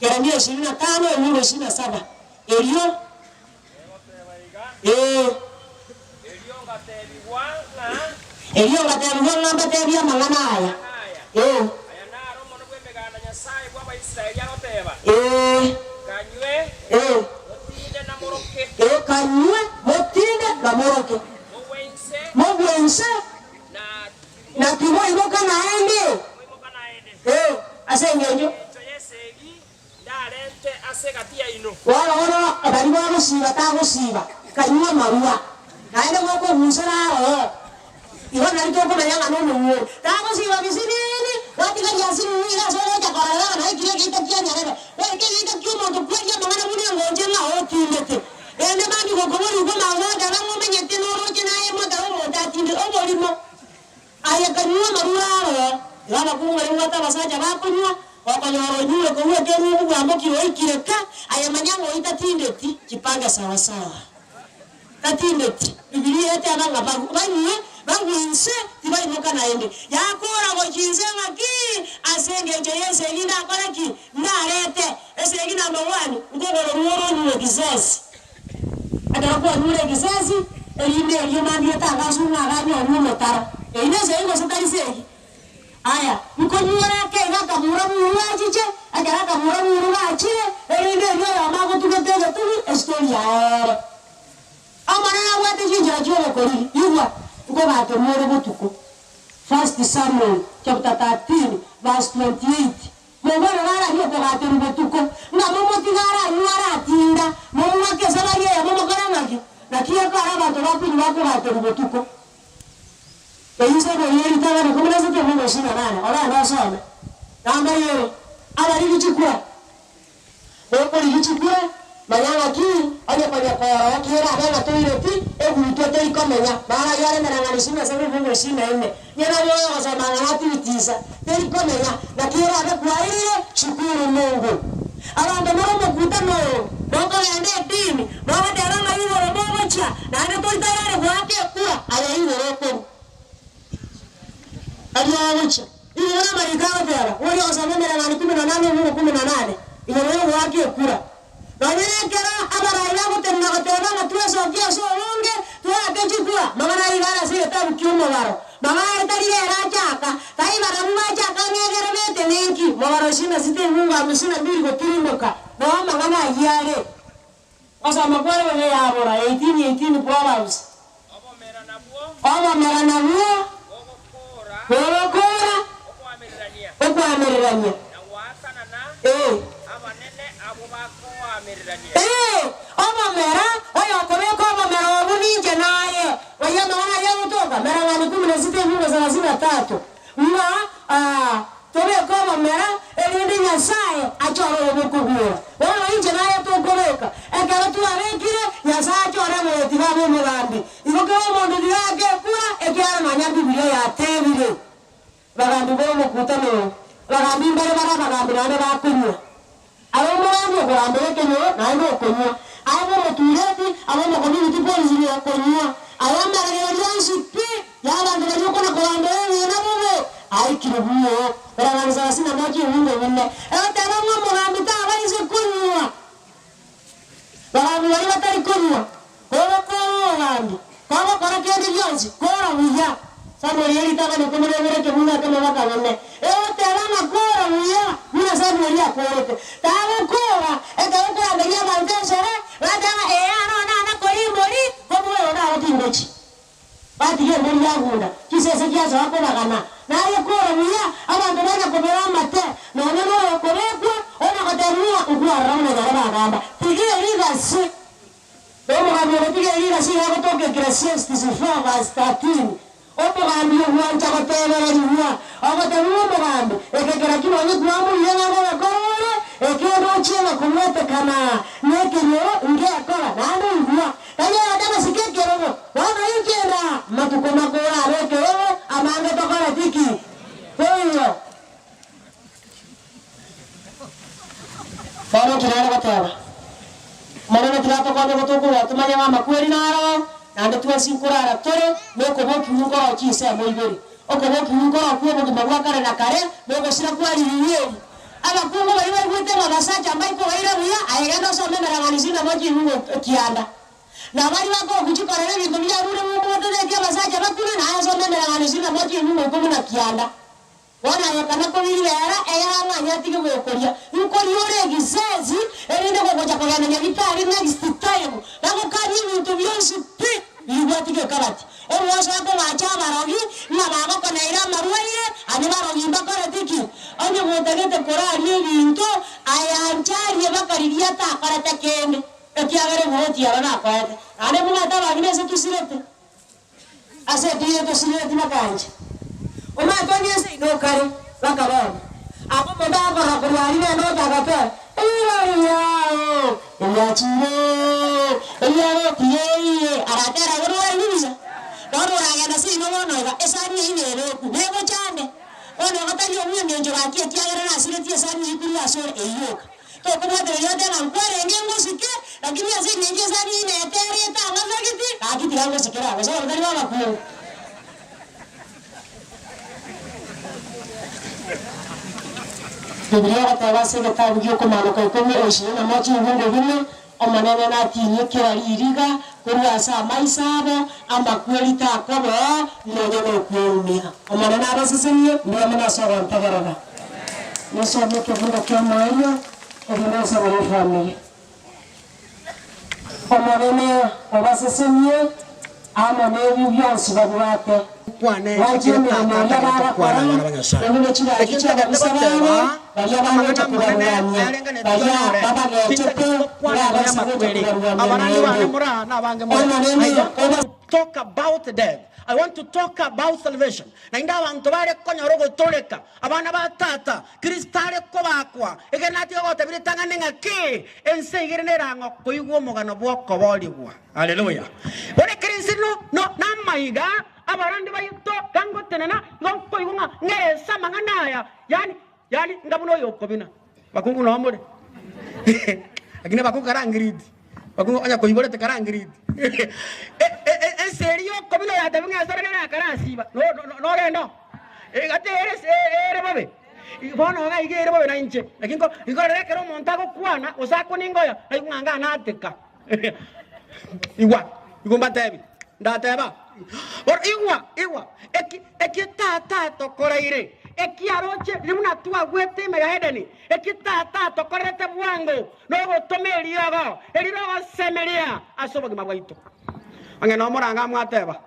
Yeremia 25 Mungu 27 Elio Elio ngatebiwa ngamba tebia mangana aya ayana romo no kwemegana nyasaye kwa Israeli agoteba kanywe motinde na moroke kanywe motinde na moroke mobwense na timo iboka na ende asengejo ndarente asegatia ino wala abari babo siba tagusiba kanywa marua naende moko musara iwa narito ko mayanga no no tagusiba bisinini watika yasini ira so ya kala na ikire kita kianya rebe ke kita kiumo to kwa ya mangana muni ngonje na otindete ende mami ko komori ko mawa dala mo menyete no roje na ye mo dala mo tatinde obolimo aya kanywa marua yana kunga ngata basaja bakunywa wakanyoro nyule ko wete rubu amboki oikireka aya manyango itatindeti kipanga sawa sawa tatindeti Biblia ete abanga banywe bangwinse tibai moka naende yakora go jinze ngaki asengeje yese linda koraki ndarete ese gina mawani ngogoro ruoro nywe kisasi adarakuwa nyule kisasi elinde yomandi yatagasunga ganyo nyumo tara ineze ingo satarisegi aya mkonyura ke ngaka muramu wajiche agaraka muramu wachire elinde yo amago tukatega tu historia amana wate jinja jole kori yuwa uko bate moro butuko 1 Samuel chapter 13 verse 28 mongora rara hiyo ko bate butuko na momo tigara nyara tinda momo ke sala ye momo kana ngaki na kia kara bato bapi ni wako bate butuko Eyise ko yeri tawa ko mena sete Mungu 28 ala ndo soma namba yero ala lichukua boko lichukua mayanga ki anya panya kwa kira bana toileti egutote ikomenya mara yale merangani sima sema Mungu 24 nyana moyo kwa mangana titisa teri komenya na kira abe kwa ile shukuru Mungu ala ndo mara mkutano boko yende dini baba dara na hiyo robo cha na ndo tayari kwa kura ala hiyo robo Aliawacha. Ile namba ikawa tena. Wale wasameme na 18 Mungu 18. Ile wewe wake kura. Na yeye kera abara yangu tena kutona na tuweso kia so longe tuwa kechukua. Mama na igara sio tabu kiumo waro. Mama italile rachaka. Tai mara mwacha kanyegere mete nenki. Mama shina site Mungu amesina mbili kwa kilimoka. Na mama ngana yale. Wasa makwara wewe abora 18 Proverbs. Aba mera na buo. Kora Opo amerirania abanene abo bako amerirania Omo mera oyo komeko omo mera obunije naye oyo mwana yeye utoka mera ngani 16 Mungu 33 tobe koma mera elinde nyasaye achoro obukugura wala inje naye tokoreka ekara tu arekire nyasaye achoro mweti babo mugambi iboke omuntu dirage kura ekyara manya Biblia ya tebire bagambi bo mukutano bagambi mbere bagambi nane bakunywa abo mugambi bagambi kenyo naye okunywa abo mutureti abo mukomiti polisi ya kunywa abo mara yansipi yaba ndirayo kona kugambi na mubo ai kirubuyo baranza sina maji hunde hunde tena mugambi ta baise kunywa bagambi bari batari kunywa kono bagambi kama kora kende yonzi kora wiya Samuel yeli taka ni kumule mere ke muna kama waka wanne tena na kora wiya muna Samuel ya korote tawo kora eka kora ndia bandesha wada ano na batige muri yagunda kisese kiaza wako bagana naye kora muya abantu bana kobera mate none no korekwa ona katarua ukwa ramna garaba gamba tige rigasi bemo kabyo tige rigasi yako toke Ecclesiastes 4:13 opo gambi uwanja kotera riwa akatarua bagambi ekekera kino nyikuamu yenga bakore ekero chela kumete kana nekero ngekora nando uwa kaya adama sikekero wana yikera matukoma kora rekero amanga tokora tiki heyo faro kirara batara marana tirato kwa gotoku watumanya mama kweli naro nando tuwasinkura tore noko boki ngora chise moiberi oko boki ngora kwa boki magwakara na kare noko sira kwa riyeyi abakungu baiwe gwite magasacha mbaiko baira buya ayegano so memeraganisina moji huo kianda na bali bako kuchikorera bintu bya rure mu moto de kya basacha bakuna na so memeraganisina moji huo ko na kianda wana yakana ko birera eyara mwanya tige bokoria uko yore gisezi erinde ko gocha kogana nya bitari next time bako kari bintu byose pi yibatige karati omuwasa ko bacha barogi na baba ko naira maruye ani barogi bakora tiki onye mutagete korari ebintu ayanchari bakariria ta karata kende ekiagere muoti abana kwate ane mumata bagine se tusirete ase tiye tusirete makanje oma tonyese inokare bakabana abo mababa hakurari ne no tagate yachire yaro tiye aratera urwa nibiza doro ragana si no no esani inero nebo chande ono katari omwe njo bakie tiagera na sireti esani ikuru asore eyoka to kuma de yote na kwere ngengo sike lakini ase ngenje sani ine tere ta ngazagiti akiti yango sikera kwa sababu ndani wala kwa Biblia katawase kitabu kyo komaloka ikome oshina mochi ngungo bine omanene na tinye kirariga kuri asa maisabo amba kweli ta kobo nojo no kuumia omanene abasesenye ndiye mena soga ntagaraga neso moke fundo kyo mayo obinasa bari family omanene abasesenye ama nebi byonsi babwate kwane akirata akata kwana bana banyasha ekita gataba talk about them. I want to talk about salvation. Na inda abantu bare konyorogo toleka abana batata kristale ko bakwa egenati go tabitanga ninga ki ensegere nerango koyugo mogano bwoko boligwa. Hallelujah. Bone kristino no namaiga abarandi bayito kango tenena lonko yunga ngesa manganaya yani ngabuno yokobina bakungu no amore akina bakungu karangiridi bakungu anya koyibole te karangiridi en serio kobina ya tabinga sara na karasiba no rendo gate ere babe bono ga igere babe na inche lakini ko igore kero montago kwana osako ningoya ayunganga na ateka igomba tebi ndateba or iwa eki tata to koraire eki aroche limuna tua gwete mega hedeni eki tata to korete bwango no gotomeri yogo elirogo semeria asobo gima bwaito anga no moranga mwateba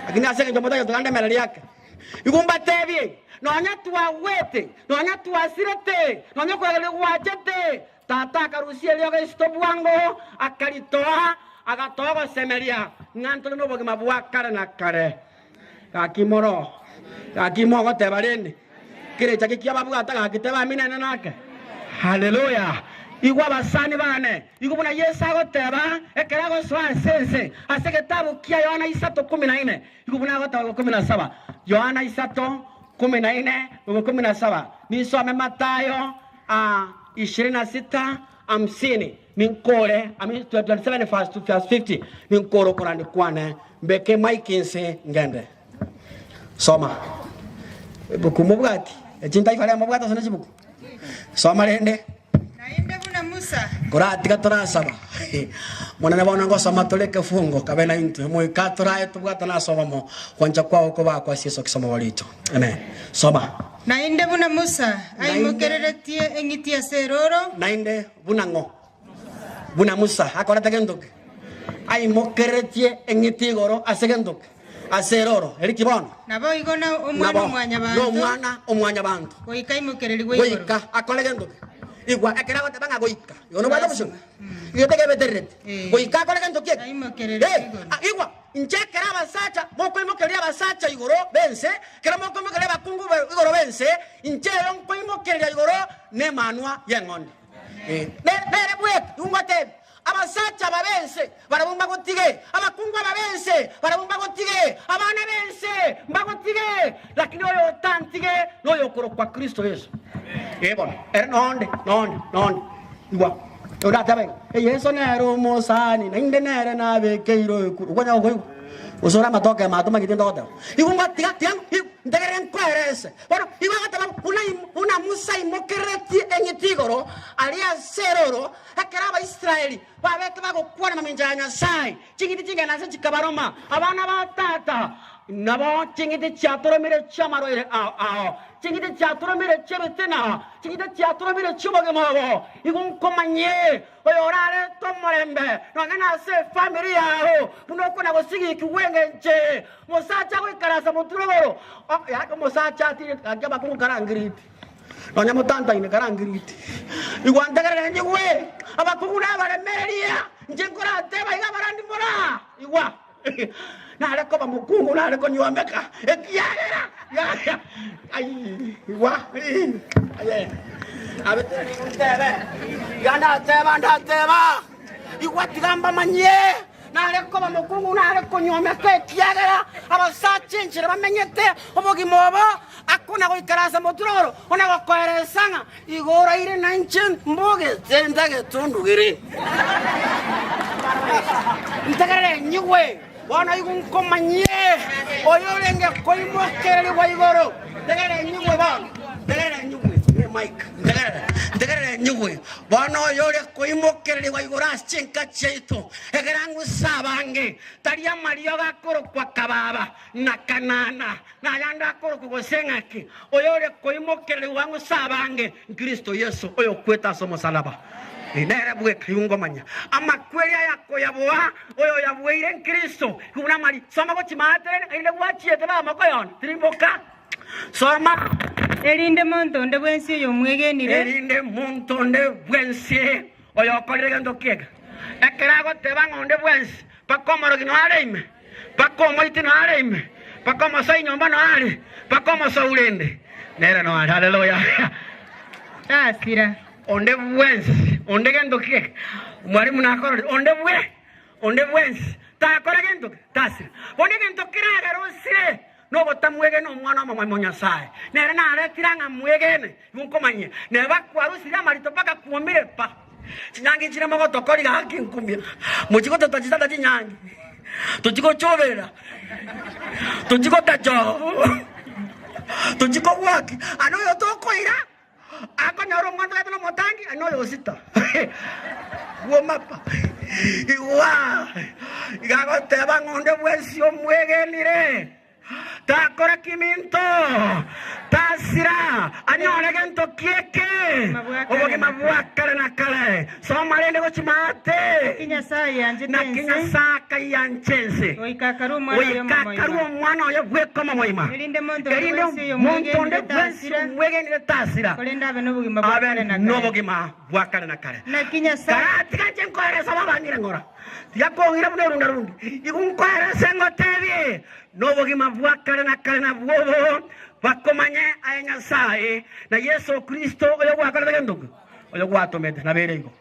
akini asenge jomota yotande melali yake igomba tebi no anya tua wete no anya tua sirete no anya kwagele wachete tata karusia yogo stobwango akalitoa agatogo semeria nganto no boge mabwa kare na kare kakimoro kakimogo tebarene kire chaki kia babu ata kiteba minene nake haleluya igwa basani bane igubuna Yesu agoteba ekerago swa sense ase kitabu kia Yohana 3:14 igubuna agotaba 17 Yohana 3:14 nisome Mathayo 26:50 minkore 27:50 minkoro korani kwane mbeke maikinse ngende soma buku mubwati echinta ifale mubwata sana chibuku soma rende nainde buna Musa korati katorasaba mwana bona ngo soma toleke fungo kabena into mo ikatora etubwata na soma mo kwanja kwao ko bakwa sieso kisoma walito amen soma nainde buna Musa ai mukereretie engitia seroro nainde buna ngo buna Musa akora tagendoke ai mokeretie engiti goro asegendoke aseroro eri kibono nabo igona omwana omwanya bantu no mwana omwanya bantu goika imokereri gwe goika akole gendo igwa akera gote banga goika yono bado mushon yote ke beterete goika akole gendo ke imokereri igwa inchekera basacha moko imokeria basacha igoro bense kera moko imokeria bakungu igoro bense inchero mko imokeria igoro ne manwa yengonde nere bwek ungote abasacha babense barabumba gotige abakungu ababense barabumba gotige abana bense mbagotige lakini oyo tantige noyo koro kwa Kristo Yesu bon nonde igwa oda tabe Yesu nero mosani na inde nere na bekeiro ugonya goyo usora matoke matoma kitendo oda igumba tiga ndegere nkoerese bueno igwa gata una musa imokereti enyitigoro alia seroro akeraba Israeli babete bagokwana mamenjanya sai chingiti chingana se chikabaroma abana batata nabo chingiti chatoromire chamaro chingiti chatoromire chebetena chingiti chatoromire chubagemo igun komanye oyorare tomorembe nangana se familia ho munokona gosigi kiwengenche mosacha kwikarasa muturoro ya mosacha ati akaba kukarangiriti nonya mutanta ine karangiriti igwandagara njwe abakuguna baremeria njengora teba igabarandi mora igwa nale ko bamukungu nale ko nyomeka ekiyagera ya ai igwa aye abeteri tebe ganda teba igwa tigamba manye nale ko bamukungu nale ko nyomeka ekiyagera abasachi nchira bamenyete obogimobo akuna goikarasa moturoro ona gokoeresanga igora ire nanchen mboge tenda getundugire ntegere nyigwe wana igun komanye oyorenge koimokere waigoro ntegere nyigwe bana ntegere nyigwe Mike ntegere nyigwe bana oyore koimokere waigora chenka cheito egerangu sabange taria mario gakoro kwa kababa na kanana na yanda akoro kugosengaki oyore koimokere wangu sabange Kristo Yesu oyo kweta somo salaba nere bwe kiungo manya amakweria yako yaboa oyo yabuire en Kristo kuna mali soma ko chimate ile wachi te ba makoyon trimboka soma erinde montonde bwensi oyo mwegenire erinde montonde bwensi oyo kolere ndokega ekerago te bangonde bwensi pakomoro gino areime pakomo itino areime pakomo sai nyomba no are pakomo saurende nere no haleluya tasira onde bwensi onde gendo ke mwalimu nakoro onde bwensi ta kora gendo tasira onde gendo kiraga rosire no botamwege no mwana mama monyasaye nere na are tiranga mwegene yunkomanye ne bakwarusira marito paka kuomire pa chinyangi chire mogo tokori ga kinkumira muchiko totachita chinyangi tuchiko chovera tuchiko tacho tuchiko waki anoyo tokoira akonyoro mwanzo katano motangi anoyo sita wo mapa iwa igago teba ngonde bwesi omwegenire takora kiminto tasira anyone gento kieke oboge mabwakale nakale somalende go chimate kinyasai anje na kinyasaka yanchense oikakaru mwana oyo bweko momoima erinde montonde bwesi omwegenire tasira kolenda abe nobugi mabwakale nakale nobugi mabwakale nakale na kinyasai karati kanchen koere sababangire ngora yakongira buno rundarundi igunkwara sengo tebi nobogi mabwakale nakale na bwobo bakomanye ayenyasaye na Yesu Kristo oyo gwakale gendogo oyo gwatomete na berego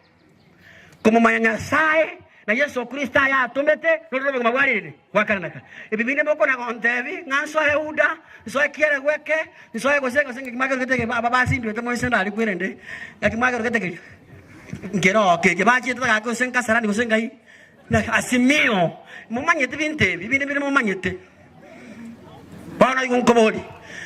como manyanyasaye na Yesu Kristo ya atomete nobogi mabwarire gwakale nakale ebibine moko na kontebi nganso heuda nso kiere gweke nso goseka senge kimage keteke baba sindu temo senda ali kwirende yakimage keteke ngero ke bachi tata ko senka sarani gosenga hi na asimio mumanyete binte bibine mumanyete bana yunkobori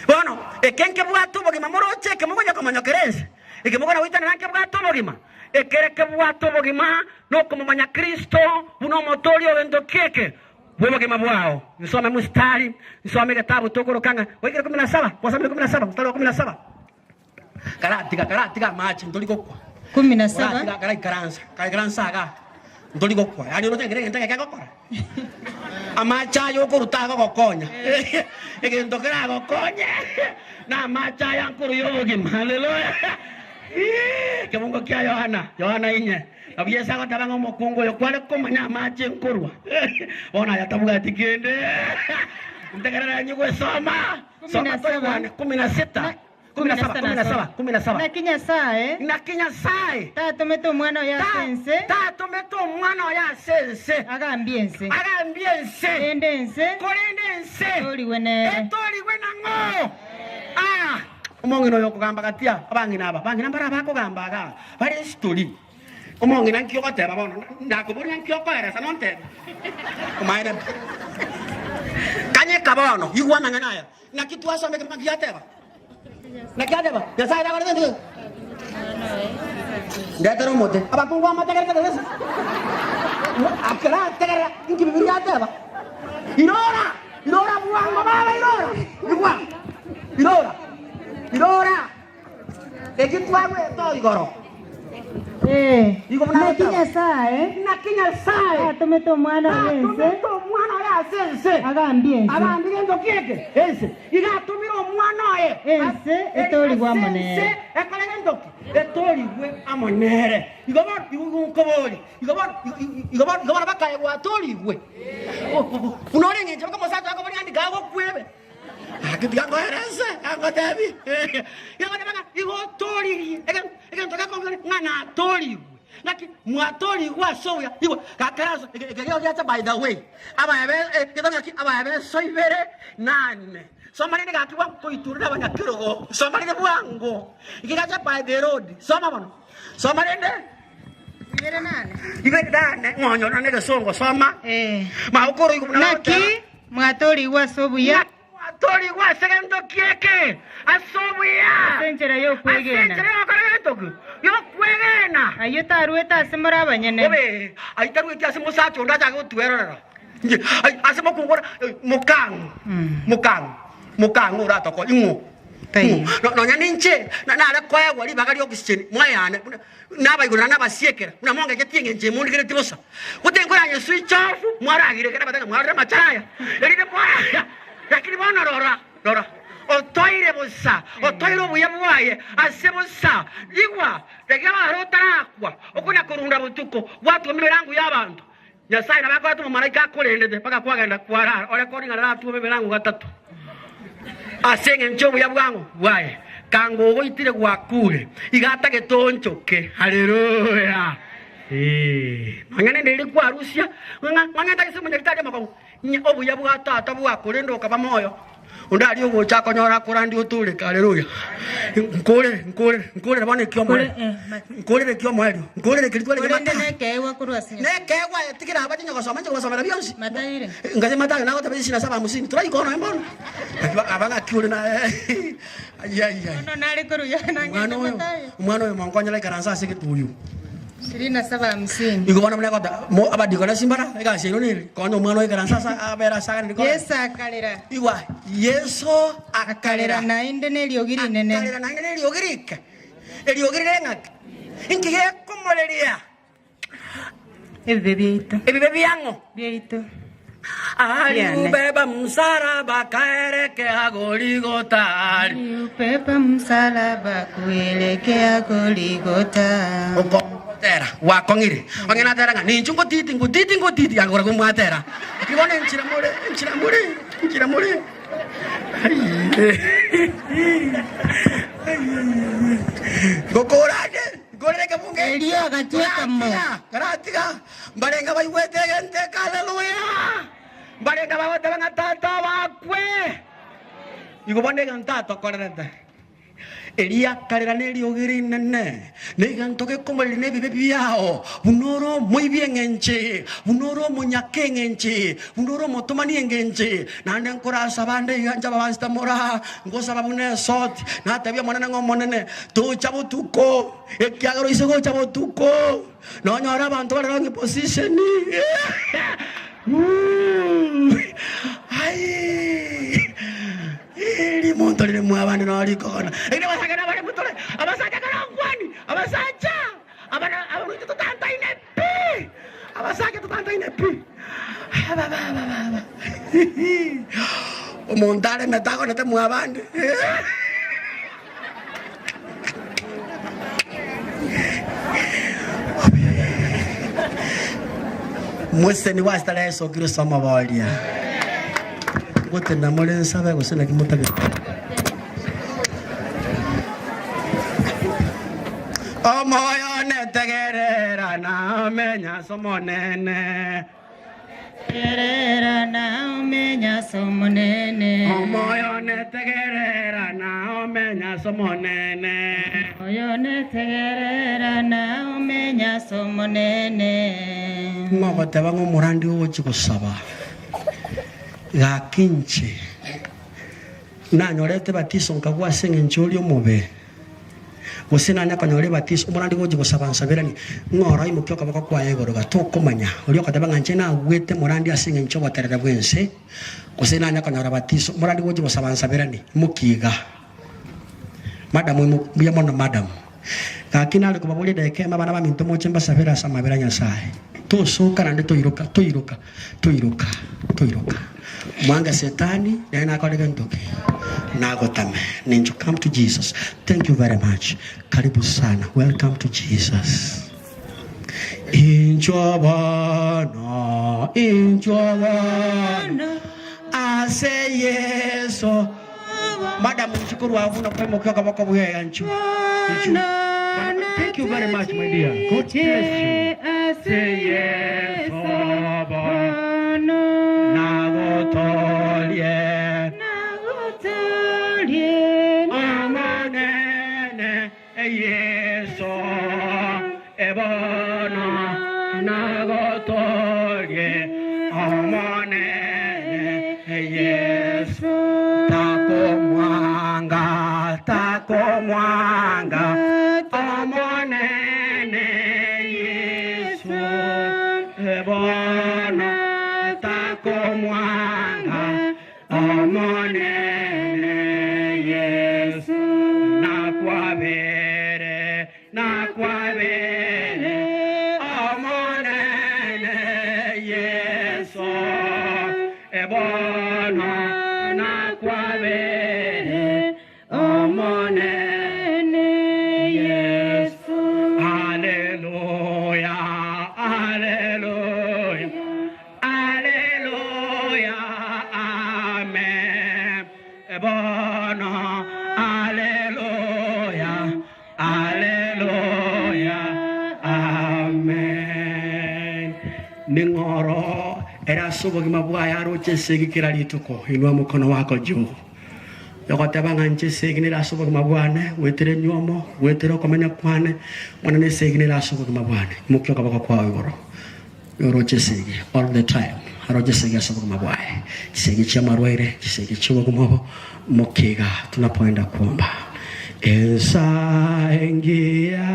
bueno ekenke bwato bogi mamoroche ke mugonya komanyo kerense eke mugona witana nanke bwato bogi ma ekereke bwato bogi ma no como manya Kristo uno motorio vendo keke wewe bogi mabwao nisome mustari nisome kitabu tokoro kanga wekere 17 kwa sababu 17 mstari wa 17 karatika machi ndoliko kwa 17 karansa ga ndoliko kwa yani unote ngere ngentaka kakokora amachayo kurutaga gokonya egento kera gokonya na amachaya nkuru yogi haleluya ke Mungu kia Yohana inye abiesa ko tabanga mokungo yo kwale komanya amache nkurwa ona yatabuga tikende ntegera nyugwe soma 17 na kinya sae tatu meto mwana ya sense agambiense endense toli wene ngo umongino yokugamba katia abangina mbara bakugamba bari story umongina nkyo koteba bono ndakubona nkyo kwera sanonte umaire kanye kabono yuwa manganaya na kitu asome kama kiateba na kiateba ya sai da gorende ndatero mote abakungwa mategera tegesa akara tegera inki bibiateba irora buango baba irora ekitwawe to igoro nakinya sae tometo mwana ya sense agambiense ndokieke ense igatumira mwana ye ense etori gwa monere ekolege ndoki etori gwe amonere igobor bakaye gwa tori gwe unore ngenje bako mosato akobori andi gago kwebe akitigango erese angotebi yagona igo tori egen toka kongere ngana tori laki mwatori wa soya igo kakarazo egeo yata by the way aba soibere nane somali ne gakiwa koiturira abanyakirogo somali ne bwango ikigacha by the road somali ne ibere nane ngonyo nane gasongo soma ma ukoro igo naki mwatori wa sobuya tori wa segendo kieke asobuya senjera yo kwegena yo kwegena ayutarueta asemora abanyene obe ayitarueta asemo sacho ndaja gutwerera asemo kungora mukang ura toko ingo no nyaninche na ala kwa wali bagari oxygen mwayane naba igura naba siekera una monga ketienge nje mundi kire tibosa kutengora nya switch off mwaragire kana batanga mwara machaya eride mwaya lakini bona rora otoire busa otoire buya bwaye asebusa igwa tegaba rotarakwa okuna kurunda butuko watu mirangu y'abantu nyasaye nabako mu malaika akurendede paka kwagenda kwara ole koringa ratu mirangu gatatu asenge nchobu ya bwangu bwaye kango goitire gwakure igata getonchoke haleluya mangane ndiri kwa Rusia mangenda kisimu nyakitaje makongo obu ya bwata bwakurendo kaba moyo undali ugo chako nyora kurandi utule haleluya nkole bane kyomo nkole kyomo hali nkole kilitwale mata nekewa kurwasinya nekewa tikira abatinyo gosoma byonsi mataire ngaze matayo nako tabisi na 750 turayikono embono abanga kyule na ayaya no nali kuruya nangenda matayo umwana oyo monkonya like karansa seketuyu 750 iko bana mlekota mo abadikola simbara eka sino ni kono umwana oyo karansa abera saka ndiko yesa akalera iwa yeso akalera na inde neliogiri nene akalera na inde neliogirika eliogiri ngak inkihe komoleria ebibebi yango bieito aliubeba msalaba kaelekea Goligota aliubeba msalaba kuelekea Goligota tera wakongire wangena teranga ninchungo titi angora kumwatera kibone nchira mure gokorade goreke bunge elio gatweka mo karatiga barenga baiwete gente haleluya barenga bawete bangatata bakwe igobone gantato korete Elia kalera neliogiri nene negantoke komole nebibe byao bunoro muy bien enche bunoro munyake enche bunoro motomani enche nande nkorasa bande yanja babasta mora ngosa babune sot na tabia monene ngomonene to chabutuko ekiagaro isego chabutuko no nyora abantu barangi position ai ili monto le muabane no alikona ine basakana bale mutole abasaja kana ngwani abasaja abana tutanta inepi abasaja tutanta inepi baba Umundale metako nete mwabandi. Mwese ni wasta la Yesu Kristo mabalia. Wote na mole nsabe gusena kimutage. Omoyo netegerera na menya somonene. Tegerera na umenya somonene. Omoyo netegerera na menya somonene. Oyo netegerera na umenya somonene. Ngogoteba ng'omurandi ochi gusaba. Gakinche. Nanyorete batiso nkagwa seng'encho oli omobe. Gusina nya kanyore batiso omurandi ochi gusaba nsabirani. Ng'ora imukyo kabako kwa egoro gatokomanya. Oli okateba ng'anche na gwete murandi aseng'encho baterera bwense. Gusina nya kanyora batiso omurandi ochi gusaba nsabirani mukiga. Madam muyamono madam. Kakina ali kubabuli deke mabana ba minto moche mbasabira samabira nyasaye. Tosoka nande toiruka. Mwanga setani na akolege ntoke. Nagotame. Ninju come to Jesus. Thank you very much. Karibu sana. Welcome to Jesus. Injobana. Ase Yeso. Madam mchukuru avuna kwa mokyo kabako buya yanchu. Thank you very much, my dear. God bless you. Say yes, Nagotolye. Amanene, Yeso, Ebono, Nagotolye. Amanene, Yeso. Takomwanga, amonene Yesu, ebona takomwanga, amonene Yesu, nakwabere, amonene Yesu, ebona nakwabere. Amonene Yesu. Hallelujah, hallelujah, hallelujah, amen. Ebono, hallelujah, hallelujah, amen. Ningoro era subo kimabwa yaro chesegi kiralituko inua mkono wako juu. Yokoteba ng'anche segini la subo kimabwane wetere nyomo wetere komenya kwane mwana ne segini la subo kimabwane mukyo kabako kwa yoro yoro chesegi all the time haro chesegi subo kimabwae chesegi cha marwaire chesegi chuo kumobo mukiga tunapoenda kuomba ensa ingia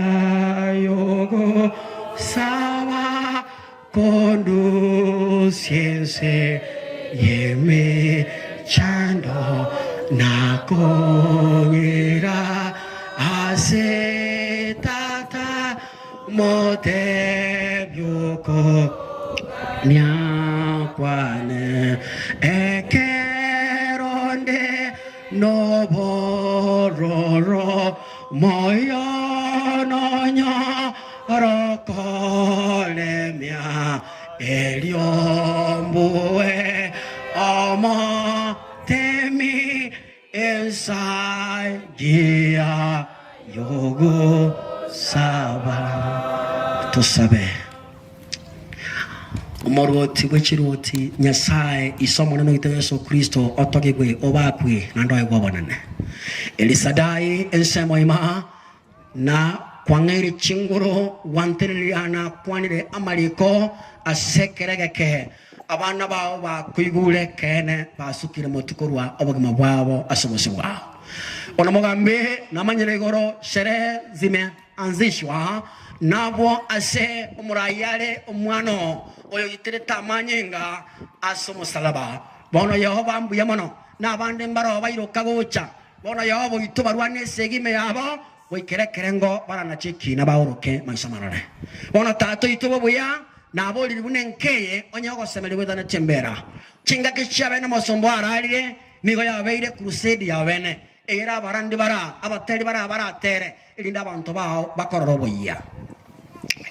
yogo sawa kondo siense yeme chando nakongera asetata mote byuko nyakwane ekeronde nobororo moyo nonya rokolemia eliombue omo temi inside gia yogo saba tusabe umoroti wechiroti nyasaye isomo neno ite Yesu Kristo otogegwe obakwe nando egwabonane elisadai ensemo ima na kwangere chinguro wanteneliana kwanire amaliko asekeregeke abana bao bakwigure kene basukire motukorwa obagima bwabo asobose bwao onamugambe namanyeregoro shere zime anzishwa nabo ase umurayale umwano oyo yitere tamanyenga asomusalaba bono Yehova mbuye mono nabande mbaro bayiroka gocha bono Yehova itubarwane segime yabo wikerekerengo barana chiki na baoroke maisamarare bono tato itubo buya na aboli bunenkeye onyago semeli wetana chembera chinga kichabe no mosombo aralire migo ya beire crusade ya bene era barandi bara abateri bara tere ilinda abantu bao bakororoboya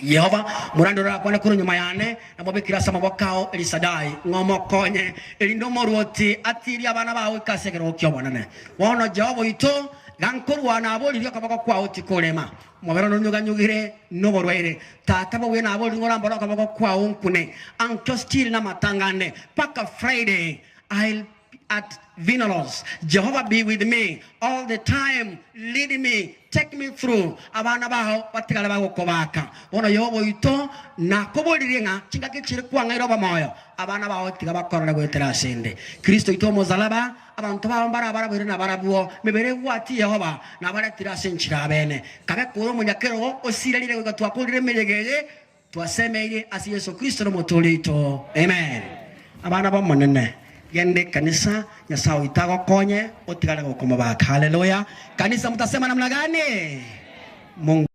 Yehova murandora kwana kuru nyuma yane na mobekira sama bakao elisadai ngomo konye elindo moruoti atiri abana bawe kasegero kyobonane wono Jehova ito gankuru wana aboli lyo kabako kwa oti kolema mobero no nyuganyugire no borwere tata bo wena aboli ngora mboro kabako kwa unkune anko still na matangane paka Friday I'll at Vinolos. Jehovah be with me all the time, leading me, take me through. Abana baho batigala bago kobaka. Ono Yehova ito na koboliringa chinga kichiri kwanga iroba moyo. Abana baho tigaba korora gwetera sende. Kristo ito mozalaba abantu baho bara bere na barabuo mebere wati Yehova na bara tira senchira bene. Kabe kuro munyakero osiralire go twakulire melegeye twasemeire asi Yesu Kristo no motolito. Amen. Abana ba monene yende kanisa nyasao itago konye otigala gukoma baka. Haleluya. Kanisa mtasema namna gani? Mungu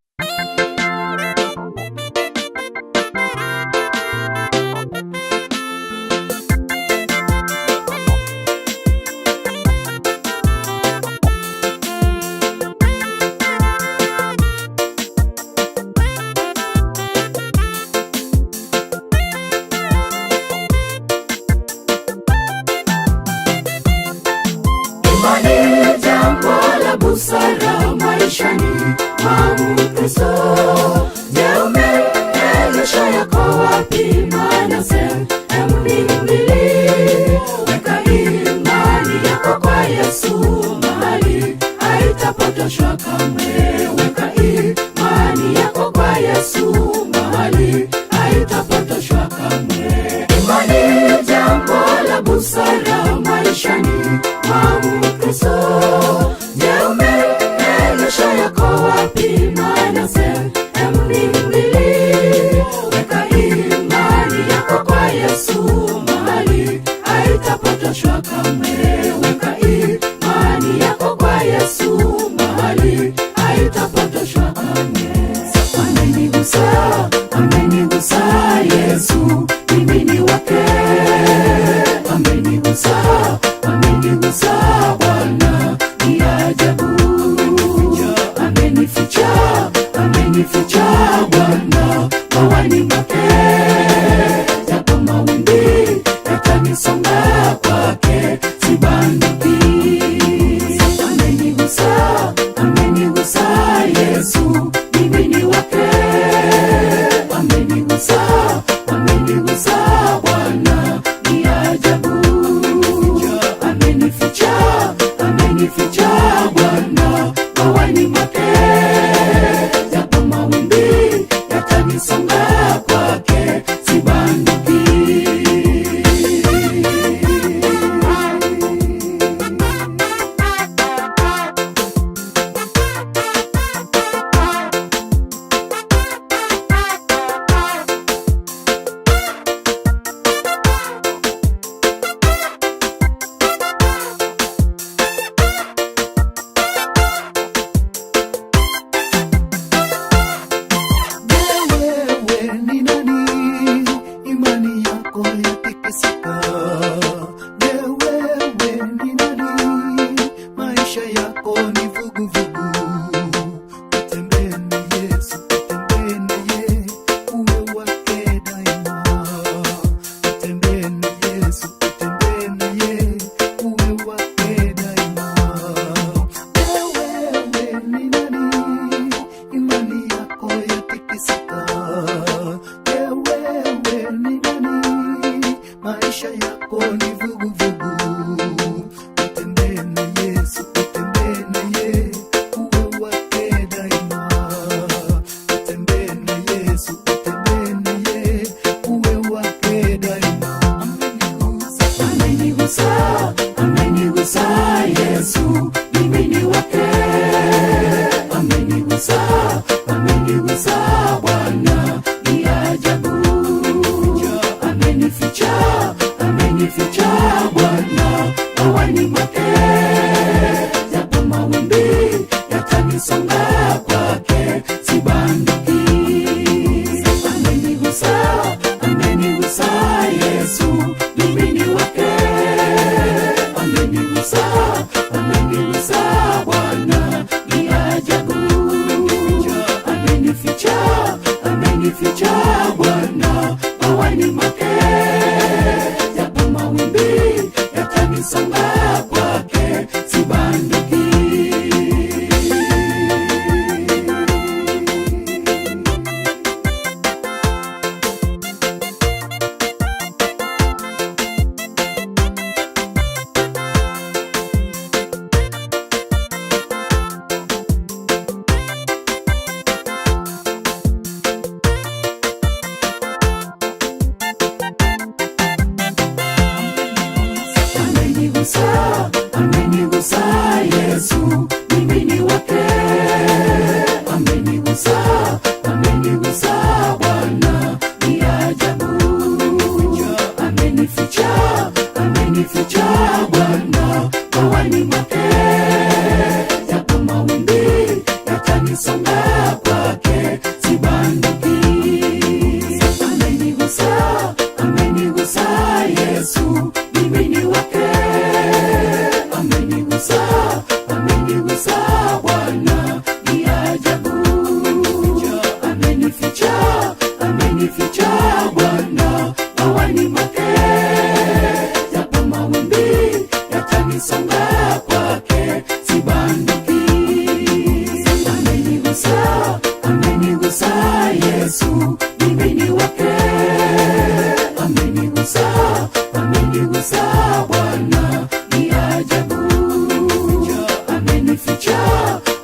busara maishani mwangu Kristo. Je, umeelesha yako wapi manase mbili? Weka imani yako kwa Yesu mahali haitapotoshwa kamwe. Weka imani yako kwa Yesu mahali haitapotoshwa kamwe. Imani jambo la busara maishani mwangu Kristo. Je, umeelesha yako wapi manase mbili? Weka imani yako kwa Yesu mahali haitapotoshwa kamwe. Weka imani yako kwa Yesu mahali haitapotoshwa kamwe. Amenigusa, amenigusa Yesu, mimi ni wake. Amenigusa, amenigusa Bwana, ni ajabu. Amenificha, amenificha Bwana mawani mwake. Japo mawimbi yatanisonga kwake sibanduki. Amenigusa, amenigusa Yesu, mimi ni wake. Amenigusa, amenigusa Bwana, ni ajabu. Amenificha, amenificha Bwana mawani mwake. Japo mawimbi yatanisonga kwake sibanduki. amenigusa, amenigusa Yesu, mimi ni wake. Amenigusa, amenigusa Bwana, ni ajabu. Amenificha, amenificha Bwana mawani mwake, japo mawimbi yatanisonga kwake sibanduki. Amenigusa, amenigusa Yesu, mimi ni wake. Amenigusa, amenigusa Bwana, ni ajabu. Amenificha, amenificha Bwana mawani mwake, japo mawimbi yatanisonga kwake sibanduki. Amenigusa, amenigusa Yesu, mimi ni wake. Amenigusa, amenigusa Bwana, ni ajabu. Amenificha,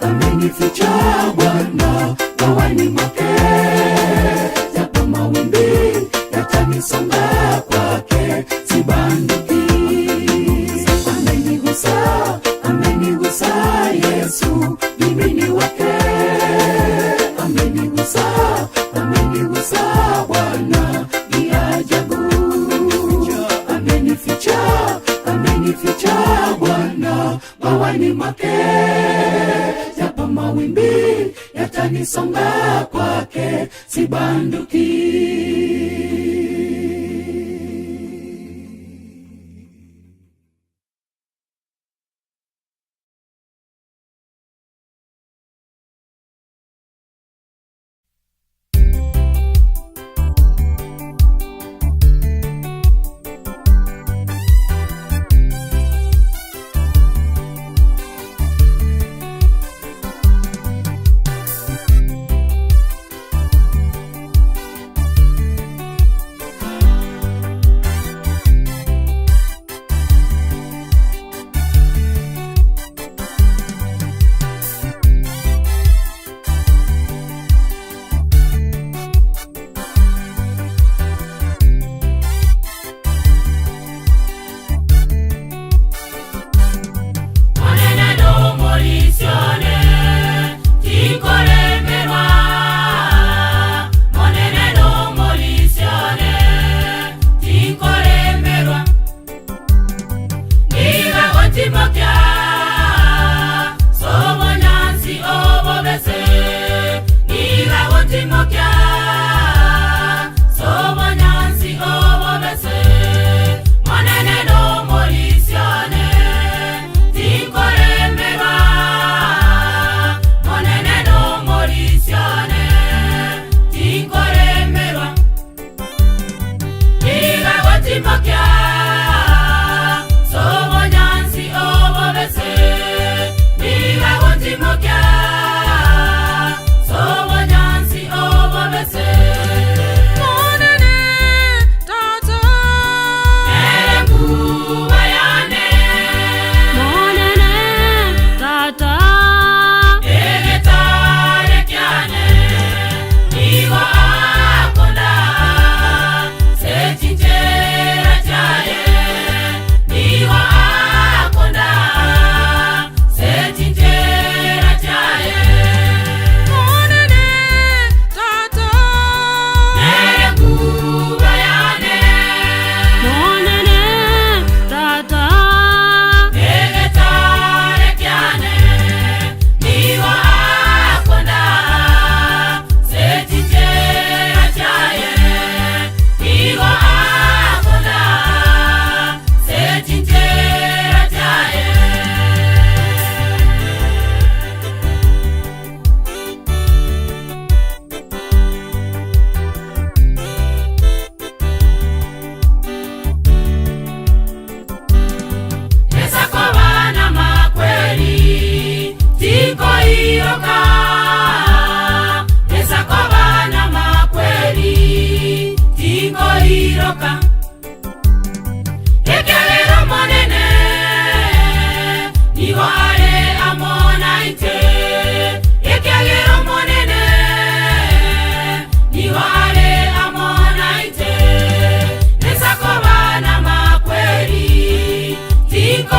amenificha Bwana mawani mwake, japo mawimbi yatanisonga kwake sibanduki. Amenigusa, amenigusa Yesu, mimi ni wake. Amenigusa, amenigusa Bwana, ni ajabu. Amenificha, amenificha Bwana mawani mwake, japo mawimbi yatanisonga kwake sibanduki. Iko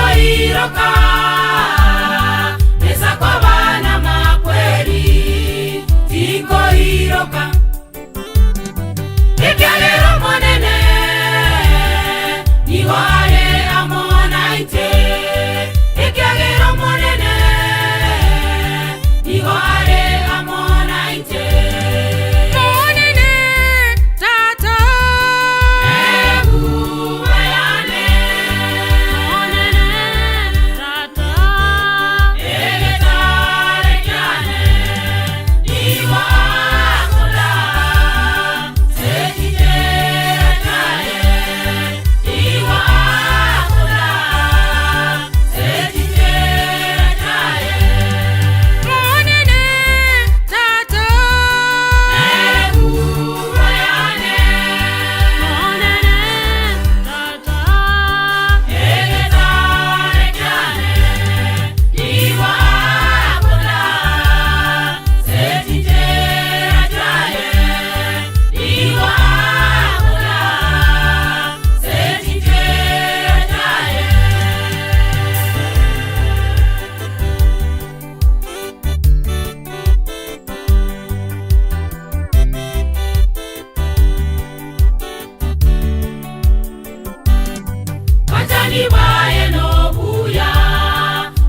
watani waye no buya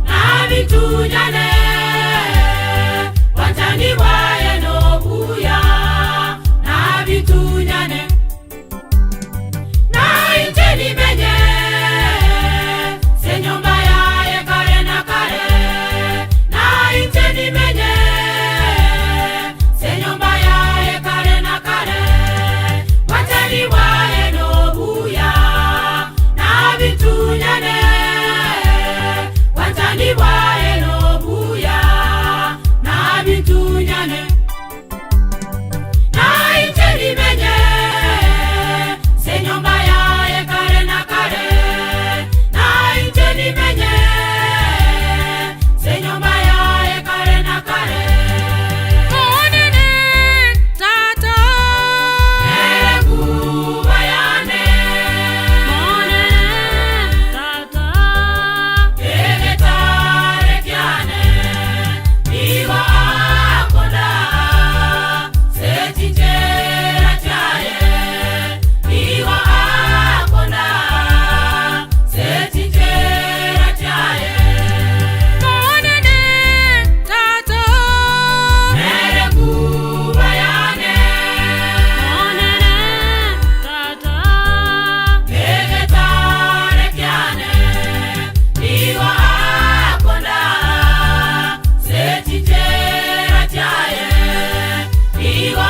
na vitunyane watani waye no buya na vitunyane na injeni menye senyomba ya kare na kare na injeni menye senyomba ya kare na kare watani waye no buya na vitunyane watani waye no buya na vitunyane na injeni menye senyomba ya kare na kare na injeni menye senyomba ya kare na kare monene tata egu bayane monene tata egetare kyane iwa akoda setinjera chaye iwa akoda setinjera chaye monene tata egu bayane monene tata egetare kyane iwa akoda setinjera chaye iwa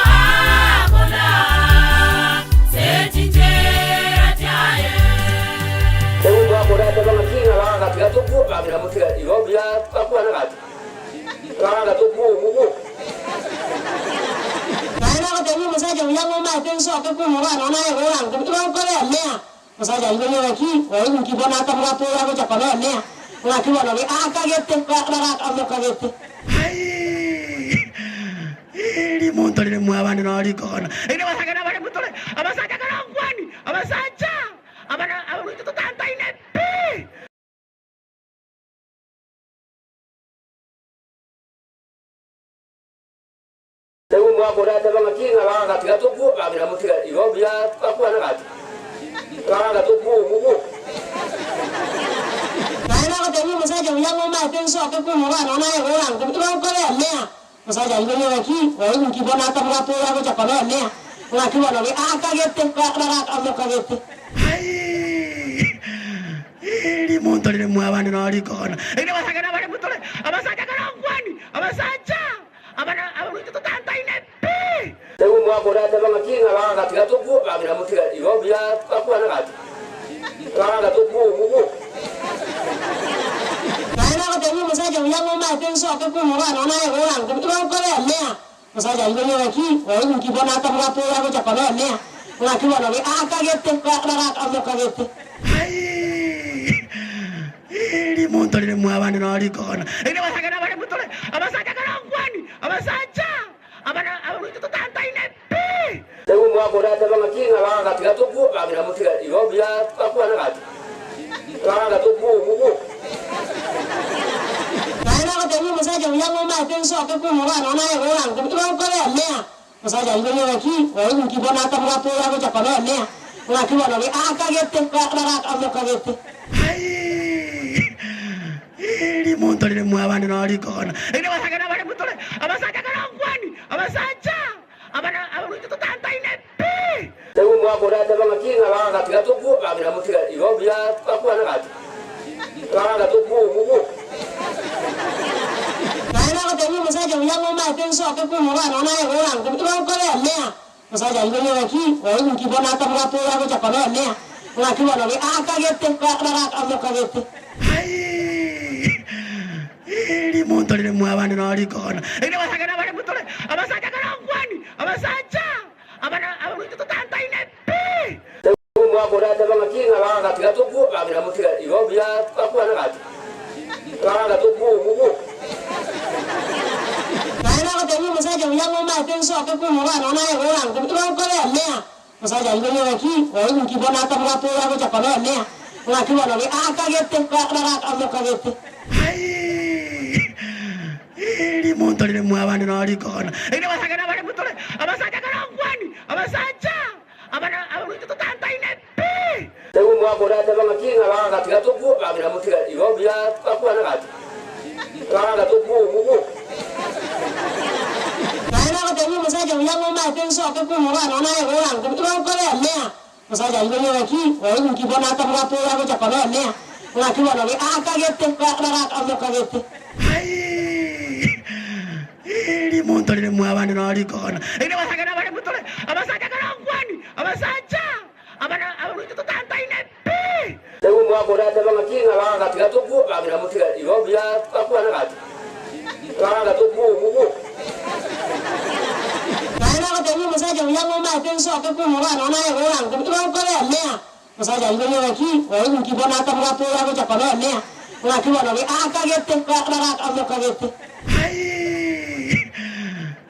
akoda setinjera chaye Mungu wako dada kama kinga wanga tuku babira mutira igobya pakwa na gati. Wanga tuku Mungu. Naina ko temu masaja uyango ma penso akaku mwana na yego wangu tuwa ko ya mea masaja ngene waki wa ngi bona ta mwa tuwa ko chakona mea na kiwa na akagete bara amokagete Iri monto ni mwabane na alikona. Iri basagana bale mutole. Abasaja kana ngwani. Abasaja. Abana aburutu tanta inepi. Mungu wako dada kama kinga wanga tuku babira mutira igobya pakwa na gati. Wanga tuku Mungu. Naina ko temu masaja uyango ma penso akaku mwana na yego wangu tuwa ko ya mea masaja ngene waki wa ngi bona ta mwa tuwa ko chakona mea na kiwa na akagete bara amokagete Iri monto ni mwabane na alikona. Iri basagana bale mutole. Abasaja kana ngwani. Abasaja. Abana aburutu tanta inepi. Mungu wako dada kama kinga wanga tuku babira mutira igobya pakwa na gati. Wanga tuku Mungu. Naina ko temu masaja uyango ma penso akaku mwana na yego wangu tuwa ko ya mea masaja ngene waki wa ngi bona ta mwa tuwa ko chakona mea na kiwa na akagete bara amokagete Iri monto ni mwabane na alikona. Iri basagana bale mutole. Abasaja kana ngwani. Abasaja. Abana aburutu tanta inepi. Mungu wako dada kama kinga wanga tuku babira mutira igobya pakwa na gati. Wanga tuku Mungu. Naina ko temu masaja uyango ma penso akaku mwana na yego wangu tuwa ko ya mea masaja ngene waki wa ngi bona ta mwa tuwa ko chakona mea na kiwa na akagete bara amokagete Iri monto ni mwabane na alikona. Iri basagana bale mutole. Abasaja kana ngwani. Abasaja. Abana aburutu tanta inepi. Mungu wako dada kama kinga wanga tuku babira mutira igobya pakwa na gati. Wanga tuku Mungu. Naina ko temu masaja uyango ma penso akaku mwana na yego wangu tuwa ko ya mea masaja ngene waki wa ngi bona ta mwa tuwa ko chakona mea na kiwa na akagete bara amokagete Iri monto ni mwabane na alikona. Iri basagana bale mutole. Abasaja kana ngwani. Abasaja. Abana aburutu tanta inepi. Mungu wako dada kama kinga wanga tuku babira mutira igobya pakwa na gati. Wanga tuku Mungu. Naina ko temu masaja uyango ma penso akaku mwana na yego wangu tuwa ko ya mea masaja ngene waki wa ngi bona ta mwa tuwa ko chakona mea na kiwa na akagete bara amokagete Iri monto ni mwabane na alikona. Iri basagana bale mutole. Abasaja kana ngwani. Abasaja. Abana aburutu tanta inepi. Tebu mwabora tabanga kinga banga katika tuku bagira mutiga ibobya kakwa nakati. Banga tuku mugu. Kaina ko tebu masaja uyango ma penso akakumu bana naye orangu tukakole mea. Masaja ibonye waki oyu nkibona atamwa pera ko chakole mea. Unakiwa na akagete bara amokagete. Iri muntu riri mwabana narikona. Ine basagana bari mutore. Abasaja karangwani. Abasaja. Abana aburutu tanta inepi. Tebu mwabora tabanga kinga banga katika tuku bagira mutiga ibobya kakwa nakati. Banga tuku mugu. Kaina ko tebu masaja uyango ma penso akakumu bana naye orangu tukakole mea. Masaja ibonye waki oyu nkibona atamwa pera ko chakole mea. Unakiwa na akagete bara amokagete.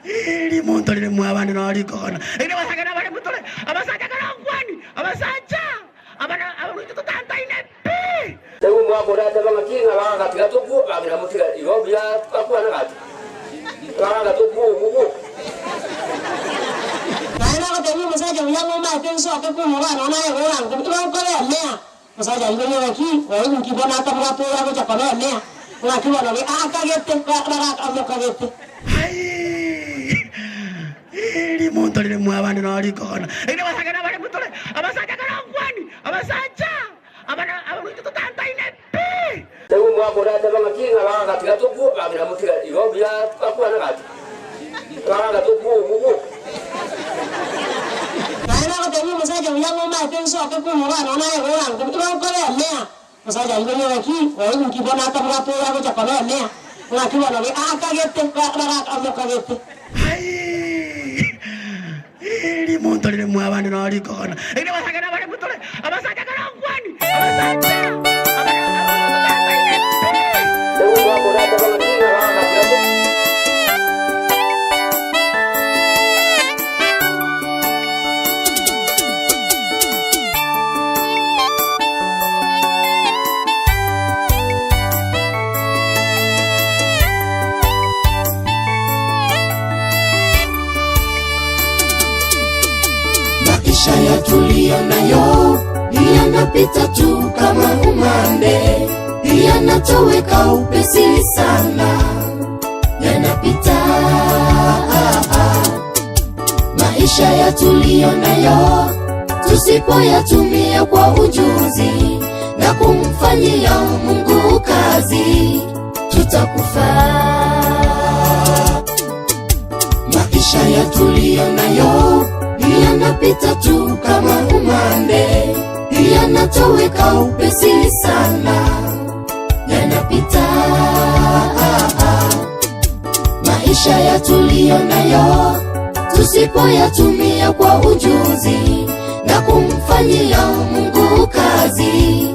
Iri muntu riri mwabana narikona. Ine basagana bari mutore. Abasaja karangwani. Abasaja. Abana aburutu tanta inepi. Tebu mwabora tabanga kinga banga katika tuku bagira mutiga ibobya kakwa nakati. Banga tuku mugu. Kaina ko tebu masaja uyango ma penso akakumu bana naye orangu tukakole mea. Masaja ibonye waki oyu nkibona atamwa pera ko chakole mea. Unakiwa na akagete bara amokagete. Iri muntu riri mwabana narikona. Ine basagana bari mutore. Abasaja karangwani. Abasaja. Abana aburutu tanta inepi. Tebu mwabora tabanga kinga banga katika tuku bagira mutiga ibobya kakwa nakati. Banga tuku mugu. Kaina ko tebu masaja uyango ma penso akakumu bana naye orangu tukakole mea. Masaja ibonye waki oyu nkibona atamwa pera ko chakole mea. Unakiwa na akagete bara amokagete. Iri muntu riri mwabana narikona. Ine basagana bari mutore. Abasaja karangwani. Abasaja. Abana aburutu tanta inepi. Tebu mwabora tabanga kinga banga katika tuku. Maisha ya tulio nayo yanapita tu kama umande, yanatoweka upesi sana, yanapita. Maisha ya tulio nayo tusipoyatumia kwa ujuzi na kumfanyia Mungu kazi, tutakufa. Maisha ya tulio nayo yanapita tu kama umande, yanatoweka upesi sana, yanapita. Maisha ya tulio nayo tusipoyatumia kwa ujuzi na kumfanyia Mungu kazi,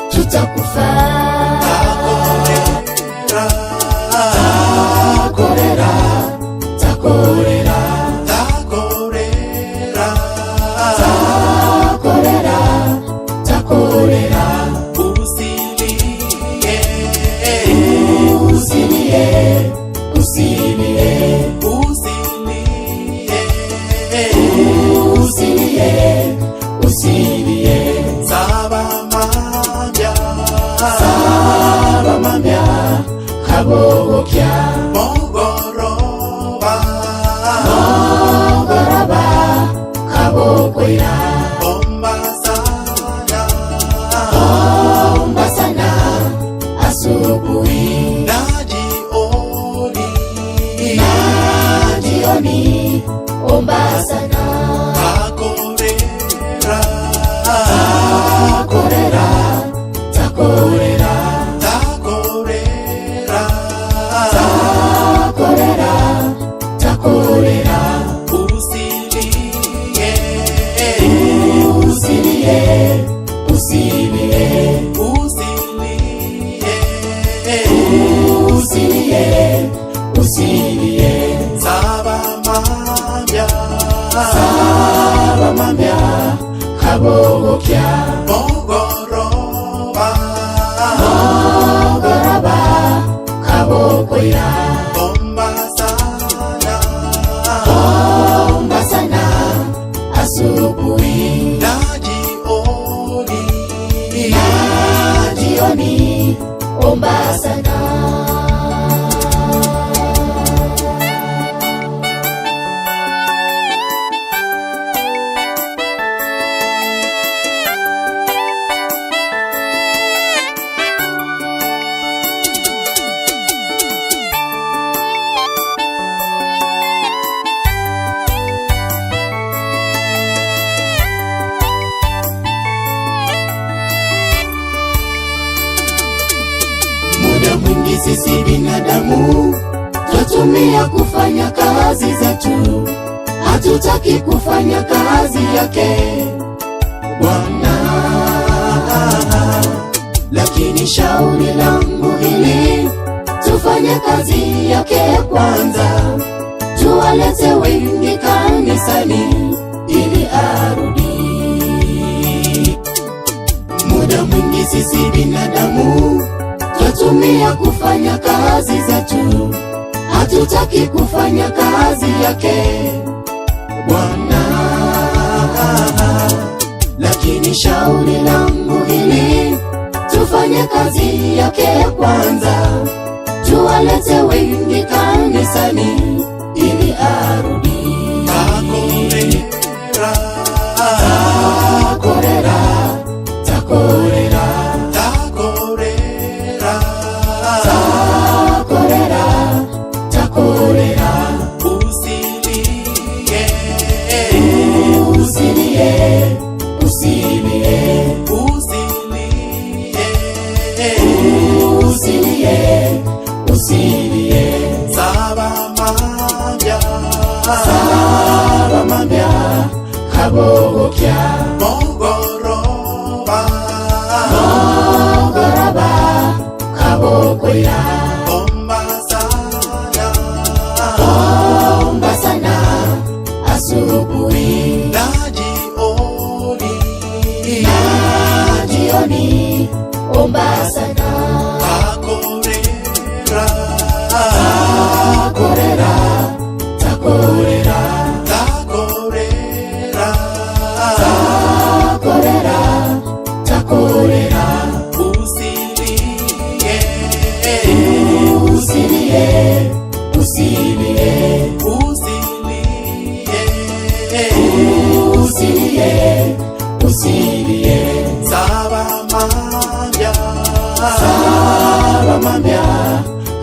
tutakufa. Takorera, takorera, usilie. Sabamambya kabogokya mogoroba kabokoira omba sana asubuhi na jioni omba sana. Takorera, usilie. jioni, omba sana. Sisi binadamu twatumia kufanya kazi zetu, hatutaki kufanya kazi yake Bwana. Lakini shauri langu hili, tufanye kazi yake kwanza, tuwalete wengi kanisani ili arudi. Muda mwingi sisi binadamu twatumia kufanya kazi zetu, hatutaki kufanya kazi yake Bwana. Lakini shauri langu hili, tufanye kazi yake kwanza, tuwalete wengi kanisani ili arudi. Takorera, takorera, Kabogokya Mogoroba Kabokoya Omba sana asubuhi na jioni, omba sana. Takorera usilie Saba mambya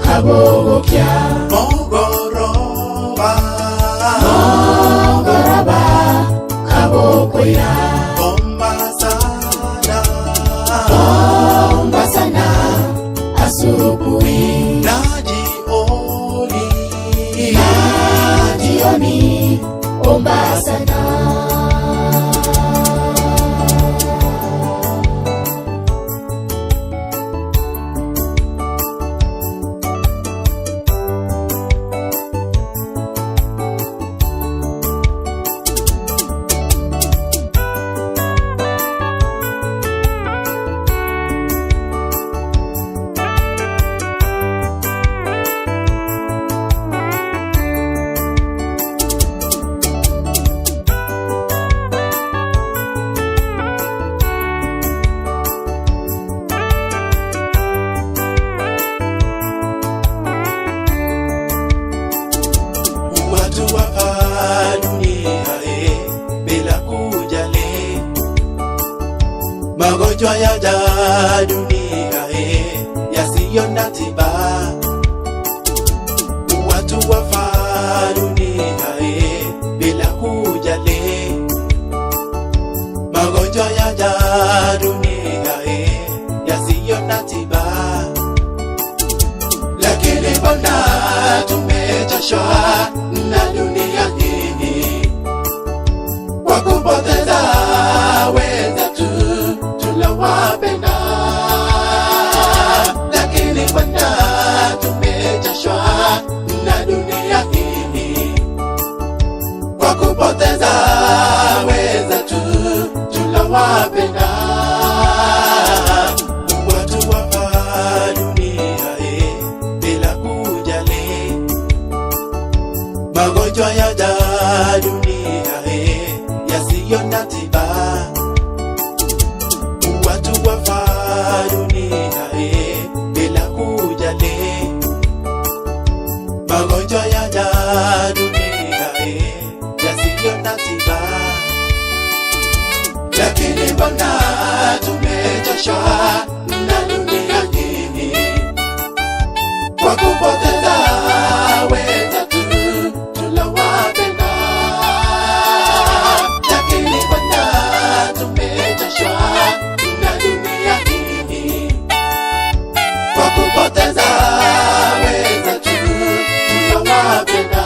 Kabogokya Mogoroba Kabokoya Omba sana asubuhi na jioni, omba sana. Magonjwa yaja dunia yasiyo na tiba, watu wafa dunia bila kujali. Magonjwa yaja dunia yasiyo na tiba, lakini mbona tumechoshwa na dunia hii kwa kupoteza wenzetu tunawapenda, lakini mbona tumechoshwa na dunia hii kwa kupoteza wenzetu tunawapenda. Watu wafa dunia bila kujali, magonjwa yaja dunia yasiyo na tiba, watu wafa dunia kwa kupoteza wenzetu tunawapenda, lakini Bwana tumechoshwa na dunia hii. Kwa kupoteza wenzetu tunawapenda.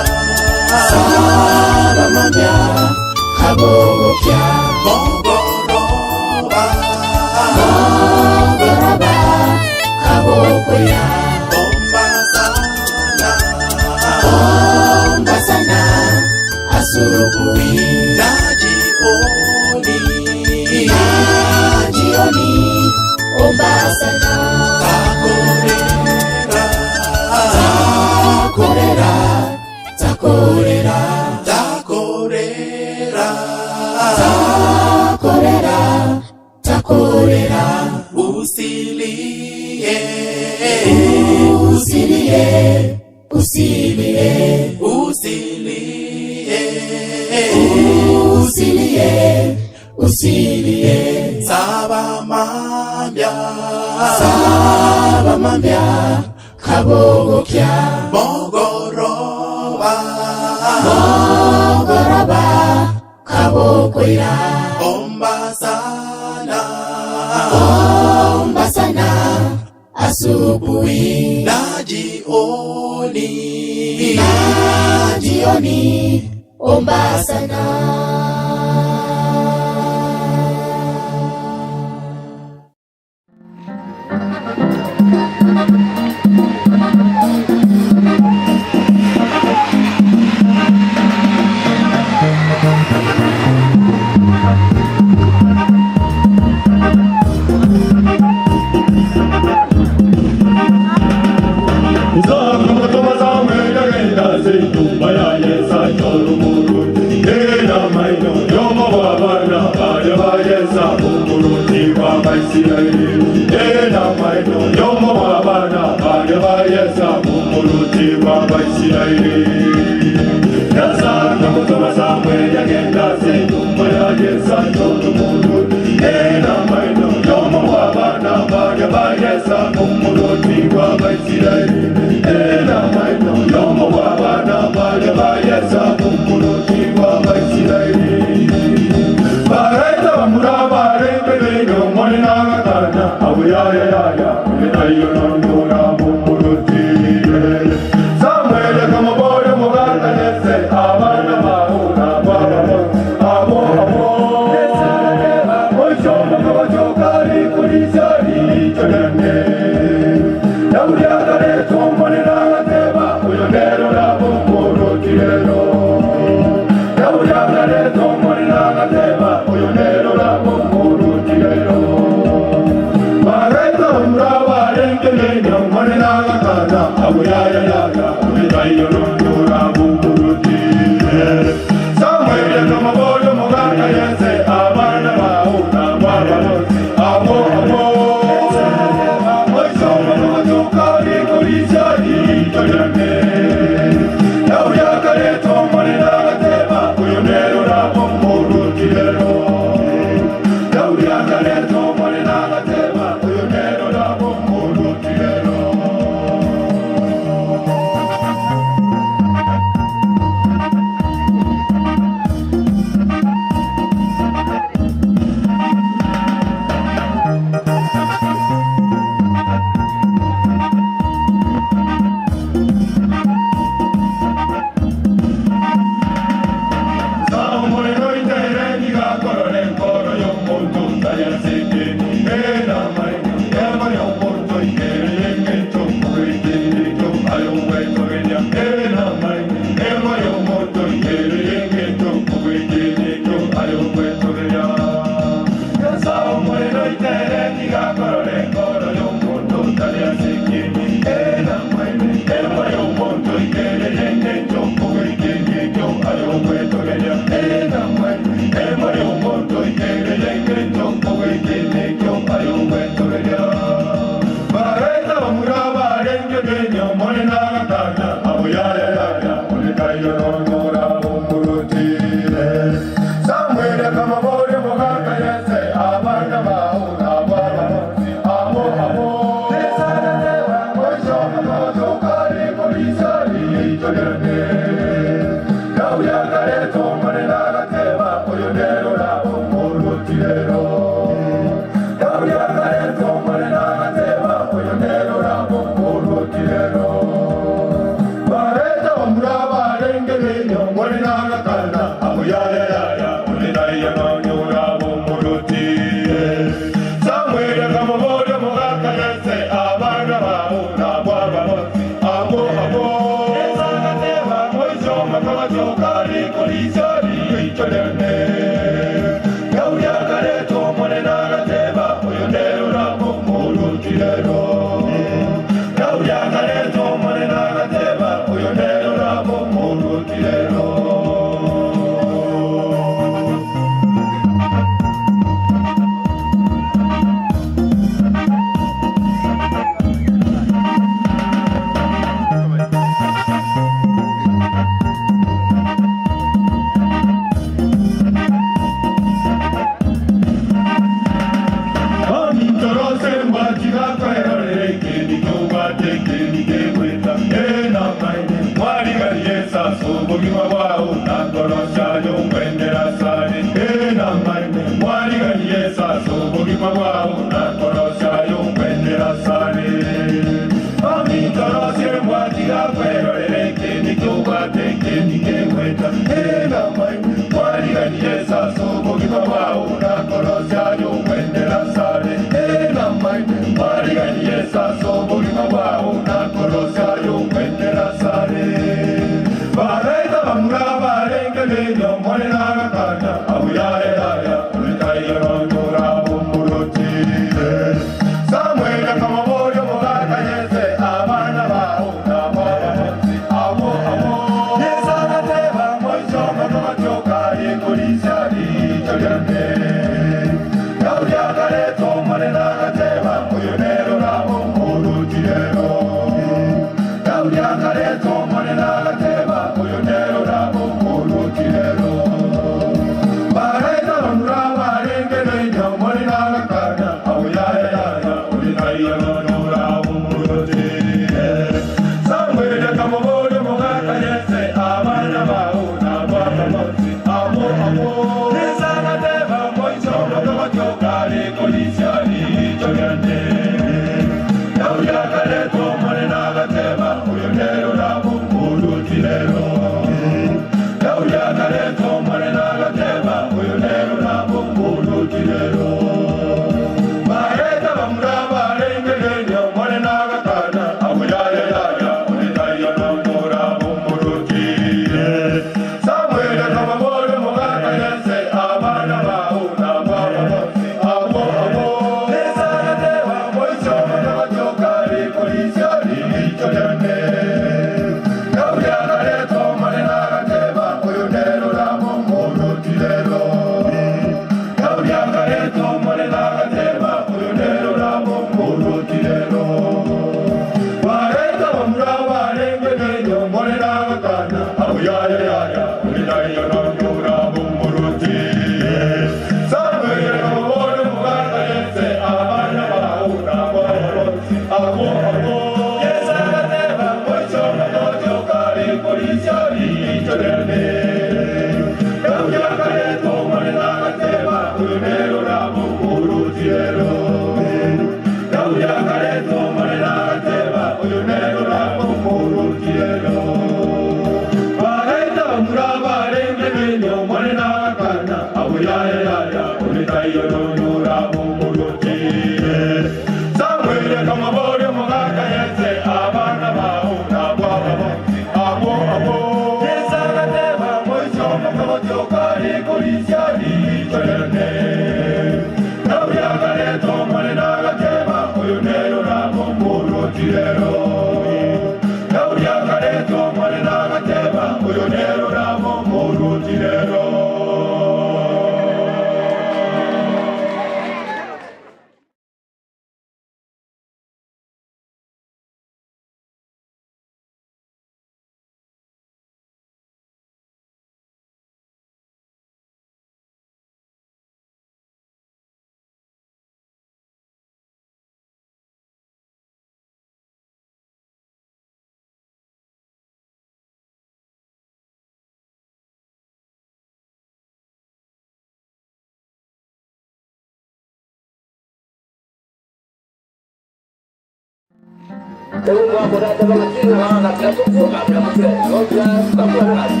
Tunggu aku datang lagi, orang nak tunggu, nak tunggu, orang tak boleh lagi.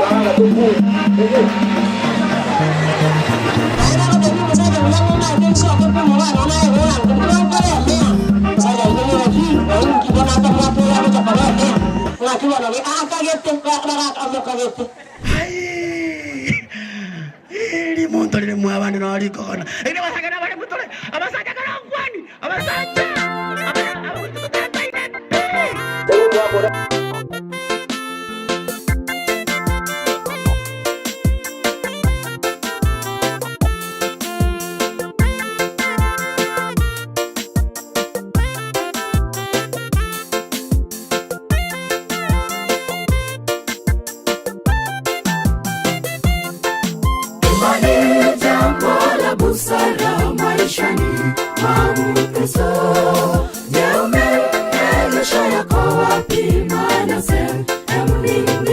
Orang nak tunggu, tunggu. Ada apa yang bisa diulang ulang dan siapa pun orang orang orang kemudian boleh saya ini lagi orang kita nak apa yang kita boleh lagi mana ni kaget kaget. Ini motor ini muawan ini orang ikon. Ini masa kena mana betul? Apa saja kena kuan? Apa saja? Tunggu aku dah. Busara maishani mwa Mkristo. Je, umeelesha yako wapi? Maana M2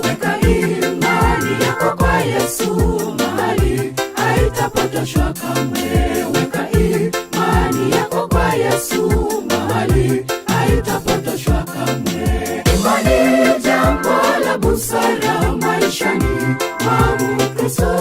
weka imani yako kwa Yesu mahali haitapotoshwa kamwe. Weka imani yako kwa Yesu mahali haitapotoshwa kamwe. Imani jambo la busara maishani mwa Mkristo.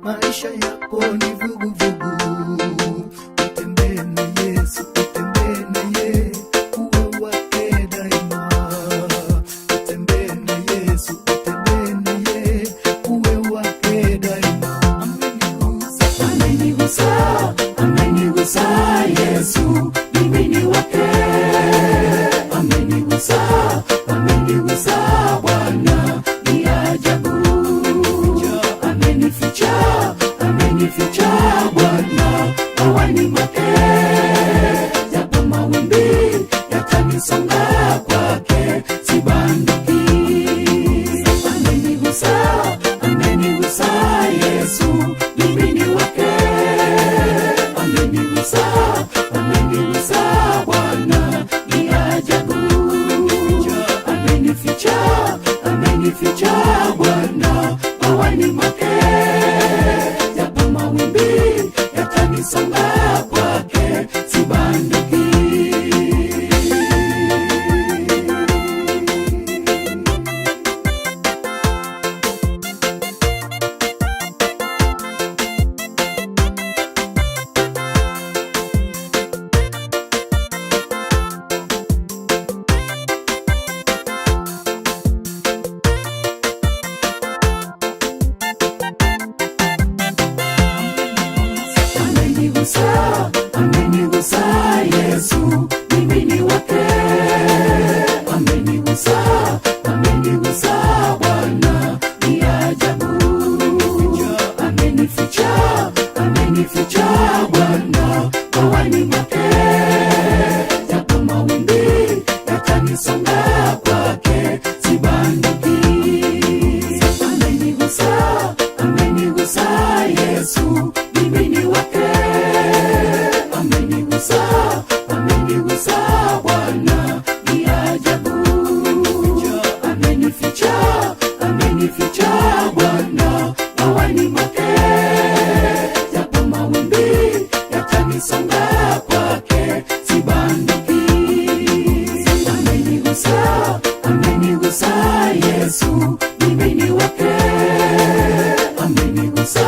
maisha yako ni vuguvugu. Utembee na Yesu, utembee na yeye, uwe wake daima. Utembee na Yesu, utembee na yeye, uwe wake daima. Amenigusa, amenigusa Yesu, mimi ni wake. Amenigusa, amenigusa Bwana, ni ajabu. Amenificha, amenificha Bwana, hawani mwake. Japo mawimbi yatanisonga, kwake sibanduki. Amenigusa, amenigusa Yesu, mimi ni wake. Amenigusa, amenigusa Bwana, ni ajabu. Amenificha, amenificha Bwana, hawani mwake. Japo mawimbi yatanisonga, kwake sibanduki. Amenigusa, amenigusa Yesu, mimi ni wake. Amenigusa, amenigusa Bwana, ni ajabu. Amenificha, amenificha Bwana, hawani mwake. Japo mawimbi yatanisonga, kwake sibanduki. Amenigusa, amenigusa Yesu, mimi ni wake. Amenigusa, amenigusa Bwana, ni ajabu. Amenificha, amenificha Bwana, hawani mwake. Japo mawimbi yatanisonga, kwake sibanduki. Amenigusa, amenigusa Yesu, mimi ni wake. Amenigusa,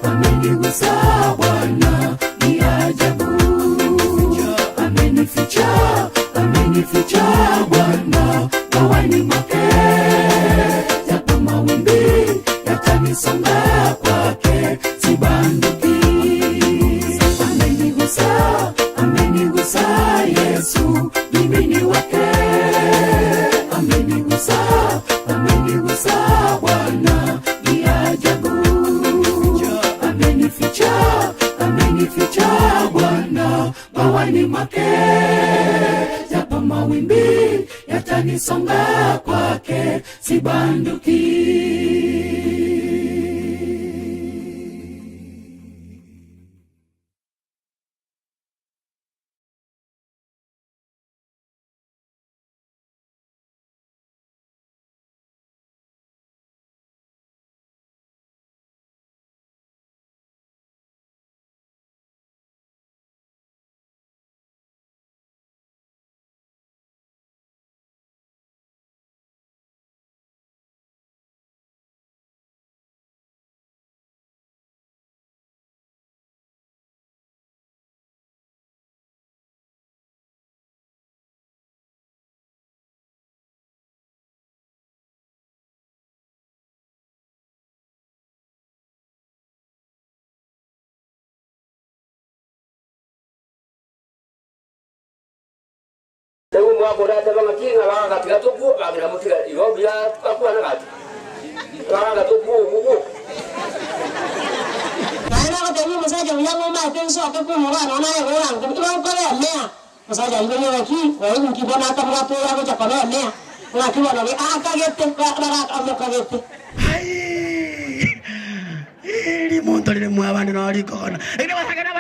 amenigusa Bwana, ni ajabu. Amenificha, amenificha Bwana, hawani mwake. Japo mawimbi yatanisonga, kwake sibanduki. Amenigusa, amenigusa Yesu, mimi ni wake. Amenigusa, amenigusa Bwana, ni ajabu. Amenificha, amenificha Bwana, hawani mwake. Japo mawimbi yatanisonga, kwake sibanduki. Tahu mua boda tabang kiri ngalang katiga tubuh, bagi namu tiga, ibu biar aku anak kat, ngalang tubuh, bubu. Karena aku tadi masaja yang mau makan so aku pun orang anak yang orang, kebetulan kau ni ni. Masaja ini ni lagi, orang mungkin pun nak apa aku cakap ni. Lagi mana ni? Kaget, kaget. Ini motor ini muawan nori kon. Ini masa kenapa?